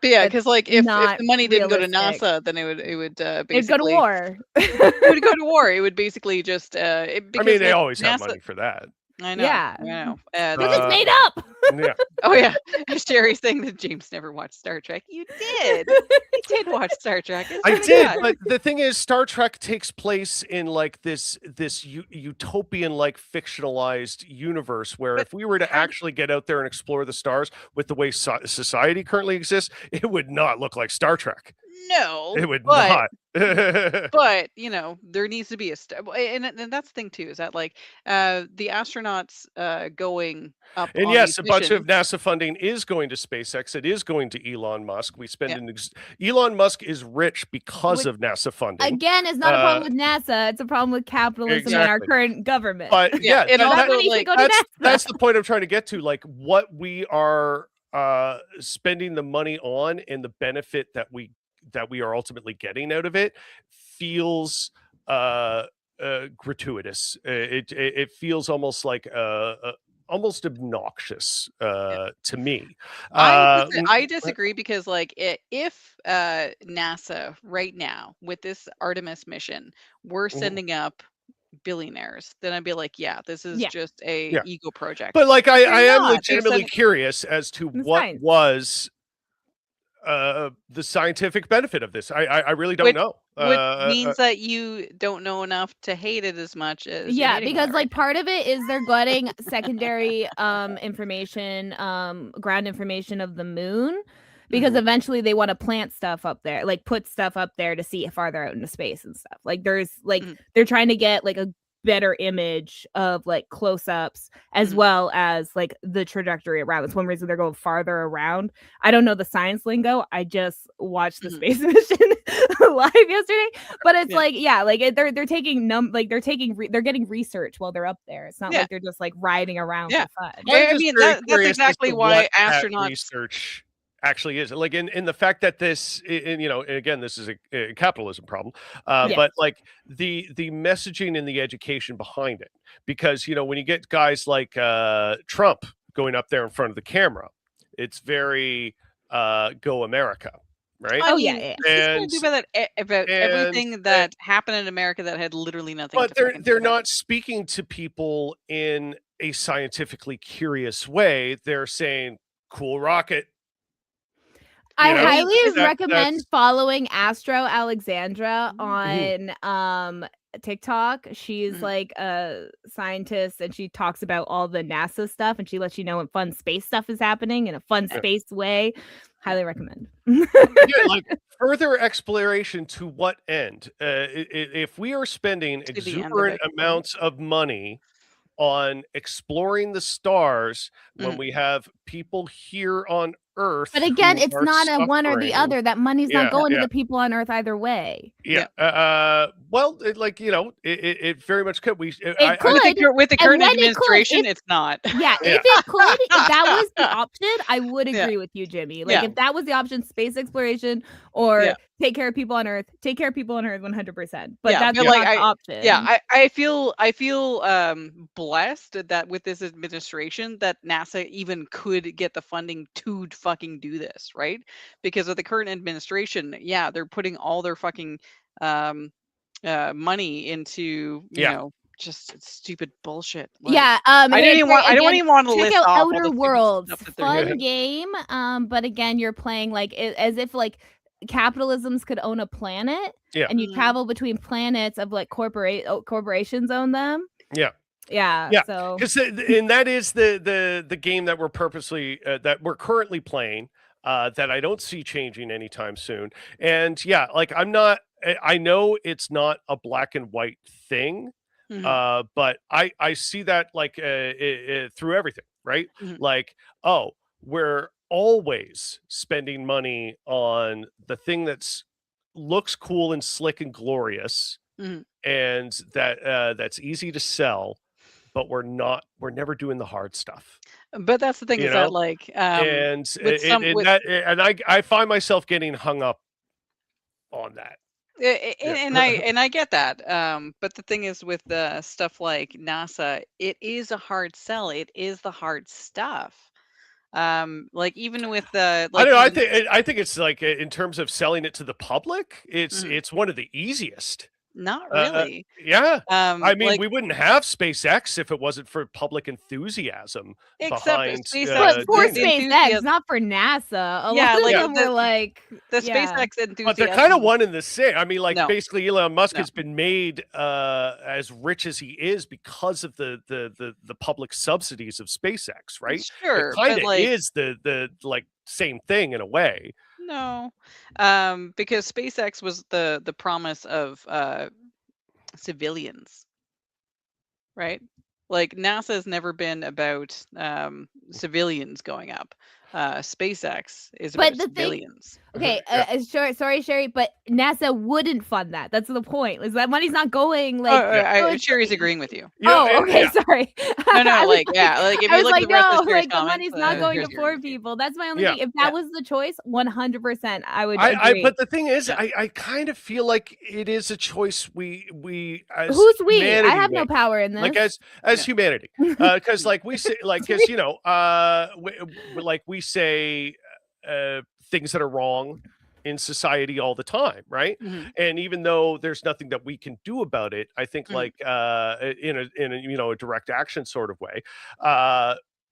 But yeah, because like if the money didn't go to realistic. NASA, then it would basically It'd go to war. It would go to war. It would basically just I mean, they like, always have NASA money for that. I know. Yeah. I know. Because it's made up. Yeah. Oh yeah, Sherry's saying that James never watched Star Trek. You did. You did watch Star Trek. I did, but the thing is, Star Trek takes place in like this utopian, like fictionalized universe where if we were to actually get out there and explore the stars with the way society currently exists, it would not look like Star Trek. No, it would not. But there needs to be and that's the thing too, is that like the astronauts going up and on yes, these a bunch of missions- NASA funding is going to SpaceX. It is going to Elon Musk. We spend Elon Musk is rich because of NASA funding. Again, it's not a problem with NASA. It's a problem with capitalism and our current government. But and that's the point I'm trying to get to. Like what we are spending the money on and the benefit that we are ultimately getting out of it feels gratuitous. It feels almost like almost obnoxious to me. I disagree because like if NASA right now with this Artemis mission we're sending up billionaires, then I'd be like, yeah, this is just a ego project. But like I am not. legitimately curious as to what was the scientific benefit of this. I really don't know. Which means that you don't know enough to hate it as much as because like part of it is they're getting secondary information, ground information of the moon. Because eventually they want to plant stuff up there, like put stuff up there to see farther out into space and stuff. Like there's like they're trying to get like a better image of like close-ups as well as like the trajectory around. That's one reason they're going farther around. I don't know the science lingo. I just watched the space mission live yesterday, but it's like they're taking they're getting research while they're up there. It's not like they're just like riding around for fun. I mean that's exactly why astronauts research actually is like in the fact that this and again this is a capitalism problem but like the messaging and the education behind it, because when you get guys like Trump going up there in front of the camera, it's very go America, right? I mean, he's going to do about everything that happened in America that had literally nothing but they're not speaking to people in a scientifically curious way. They're saying cool rocket. I highly recommend following Astro Alexandra on TikTok. She's like a scientist and she talks about all the NASA stuff and she lets you know when fun space stuff is happening in a fun space way. Highly recommend. Like further exploration to what end? If we are spending exuberant amounts of money on exploring the stars when we have people here on Earth. But again, it's not a one or the other. That money's not going to the people on Earth either way. Yeah. Well, it very much could. With the current administration, it's not. Yeah. If it could, if that was the option, I would agree with you, Jimmy. Like if that was the option, space exploration or take care of people on Earth, take care of people on Earth 100%. But that's not the option. Yeah. I feel blessed that with this administration that NASA even could get the funding to fucking do this, right? Because with the current administration, they're putting all their fucking money into just stupid bullshit. Like, I don't even want to list out off Outer Worlds, fun game. But again, you're playing like as if like capitalisms could own a planet, Yeah. and you travel between planets of like corporations own them. Yeah. Yeah. So because and that is the game that we're purposely that we're currently playing. That I don't see changing anytime soon. And yeah, like I know it's not a black and white thing, but I see that like through everything, right? Like, oh, we're always spending money on the thing that's looks cool and slick and glorious, and that's easy to sell, but we're never doing the hard stuff. But that's the thing is that like and I find myself getting hung up on that. And I get that. But the thing is with the stuff like NASA, it is a hard sell. It is the hard stuff. Like even with the I don't know, I think it's like in terms of selling it to the public, it's one of the easiest. Not really. Yeah. I mean, like, we wouldn't have SpaceX if it wasn't for public enthusiasm behind but for SpaceX, not for NASA. A lot of them were like the SpaceX enthusiasm. But they're kind of one and the same. I mean, like basically Elon Musk No. has been made as rich as he is because of the public subsidies of SpaceX, right? Sure, it kind but, of like, is the like same thing in a way. No, because SpaceX was the promise of civilians, right? Like NASA has never been about civilians going up. SpaceX is about civilians. Okay, sorry, Sherry, but NASA wouldn't fund that. That's the point. Is that money's not going like? Sherry's agreeing with you. Okay, sorry. No, like if you look at the rest of Sherry's the comments, money's not going to here's poor people. That's my only thing. If that was the choice, 100%, I would. But the thing is, I kind of feel like it is a choice we as who's we? I humanity have no make. power in this. Like as humanity, because like we say, like because we say things that are wrong in society all the time, right? And even though there's nothing that we can do about it, I think like in a direct action sort of way,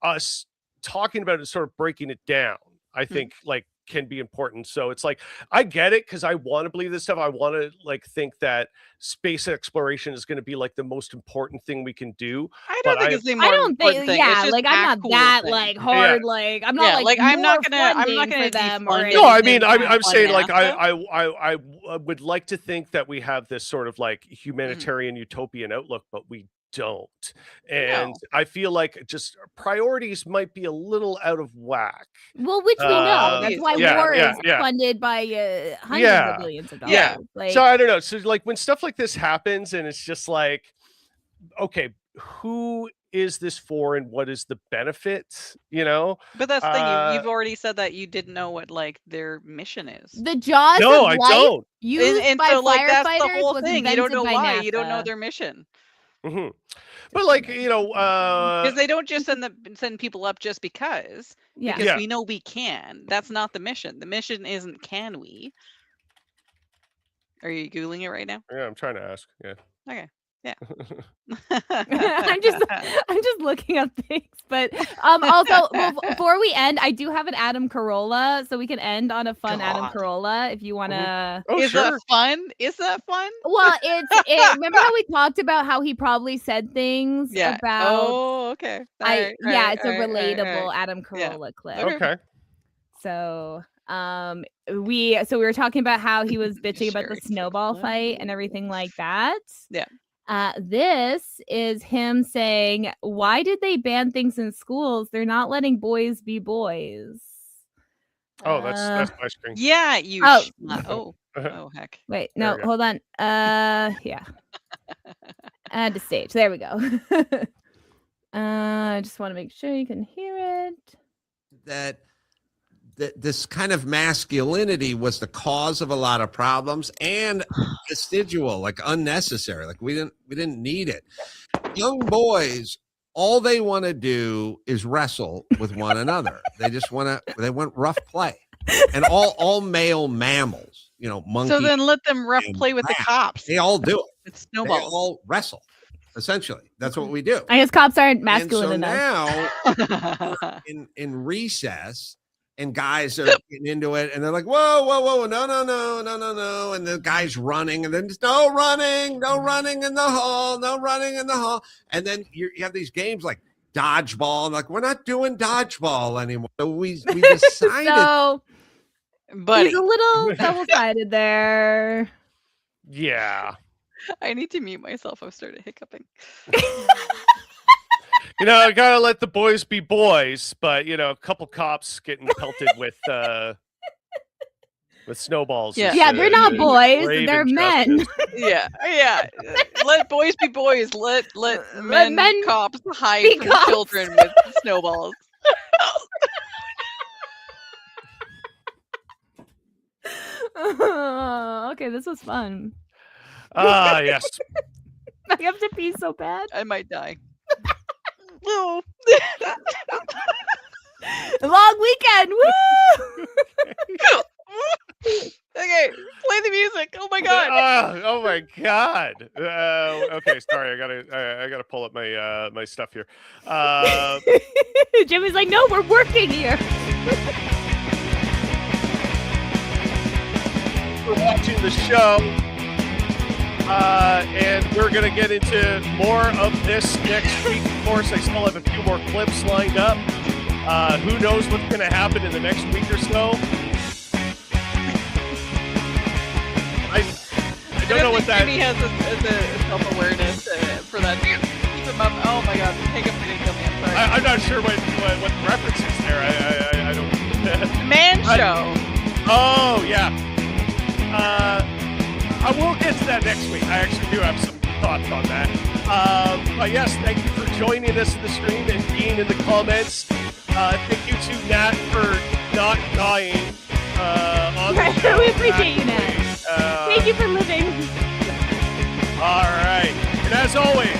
us talking about it, sort of breaking it down, I think like can be important. So it's like I get it because I want to believe this stuff. I want to like think that space exploration is going to be like the most important thing we can do. I don't think it's the more important thing. Yeah, It's just like I'm not cool that thing. like hard. Like I'm not like I'm not more gonna funding for them or defund No, I mean, anything I'm on saying like NASA. I would like to think that we have this sort of like humanitarian utopian outlook, but we don't. And I feel like just priorities might be a little out of whack. Well, which we know. That's why war is funded by hundreds of billions of dollars. Yeah. Like, So I don't know. So like when stuff like this happens and it's just like, okay, who is this for and what is the benefit? You know? But that's the thing. You've already said that you didn't know what like their mission is. The jaws No, of I life don't. used And by so like that's the firefighters whole was thing. You don't invented know by why. NASA. You don't know their mission. But like Because they don't just send people up just because. Yeah. Because we know we can. That's not the mission. The mission isn't can we. Are you Googling it right now? Yeah, I'm trying to ask. Yeah. Okay. Yeah. I'm just looking up things, but also before we end, I do have an Adam Carolla, so we can end on a fun Adam Carolla if you want to. Oh, Is sure. that fun? Is that fun? Well, remember how we talked about how he probably said things about. Oh, okay. It's a relatable Adam Carolla clip. Okay. So we were talking about how he was bitching about the snowball fight and everything like that. Yeah. This is him saying, why did they ban things in schools? They're not letting boys be boys. Oh, that's my screen. Yeah, you. Oh. Oh, heck. Wait, no, hold on. Yeah. Add to stage. There we go. I just want to make sure you can hear it. That this kind of masculinity was the cause of a lot of problems and vestigial, like unnecessary. Like we didn't need it. Young boys, all they want to do is wrestle with one another. They want rough play. And all male mammals, monkeys. So then let them rough play with the cops. They all do it. It's snowballs. They all wrestle. Essentially, that's what we do. I guess cops aren't masculine enough. Now, in recess, and guys are getting into it, and they're like, whoa, whoa, whoa, no, no, no, no, no, no. And the guy's running, and then no running in the hall, no running in the hall. And then you have these games like dodgeball, and like, we're not doing dodgeball anymore. So we decided. So, Buddy. he's a little double-sided there. Yeah. I need to mute myself. I've started hiccuping. You know, I gotta let the boys be boys, but you know, a couple cops getting pelted with snowballs. Yeah, yeah, they're not boys; they're men. Yeah. Let boys be boys. Let men cops hide be from cops. children with snowballs. Okay, this was fun. Ah, yes. I have to pee so bad. I might die. No. Long weekend. Woo! Okay, play the music. Oh my god. Oh my god. Okay, sorry. I gotta pull up my stuff here. Jimmy's like, no, we're working here. We're watching the show. And we're going to get into more of this next week. Of course, I still have a few more clips lined up. Who knows what's going to happen in the next week or so? I don't know what that... Jimmy has a self-awareness for that. Keep him up. Oh my god, hiccup didn't kill me. I'm sorry. I'm not sure what the reference is there. I don't... Man show. Oh, yeah. I will get to that next week. I actually do have some thoughts on that. But yes, thank you for joining us in the stream and being in the comments. Thank you to Nat for not dying on the show. We appreciate you, Nat. Thank you for living. All right. And as always,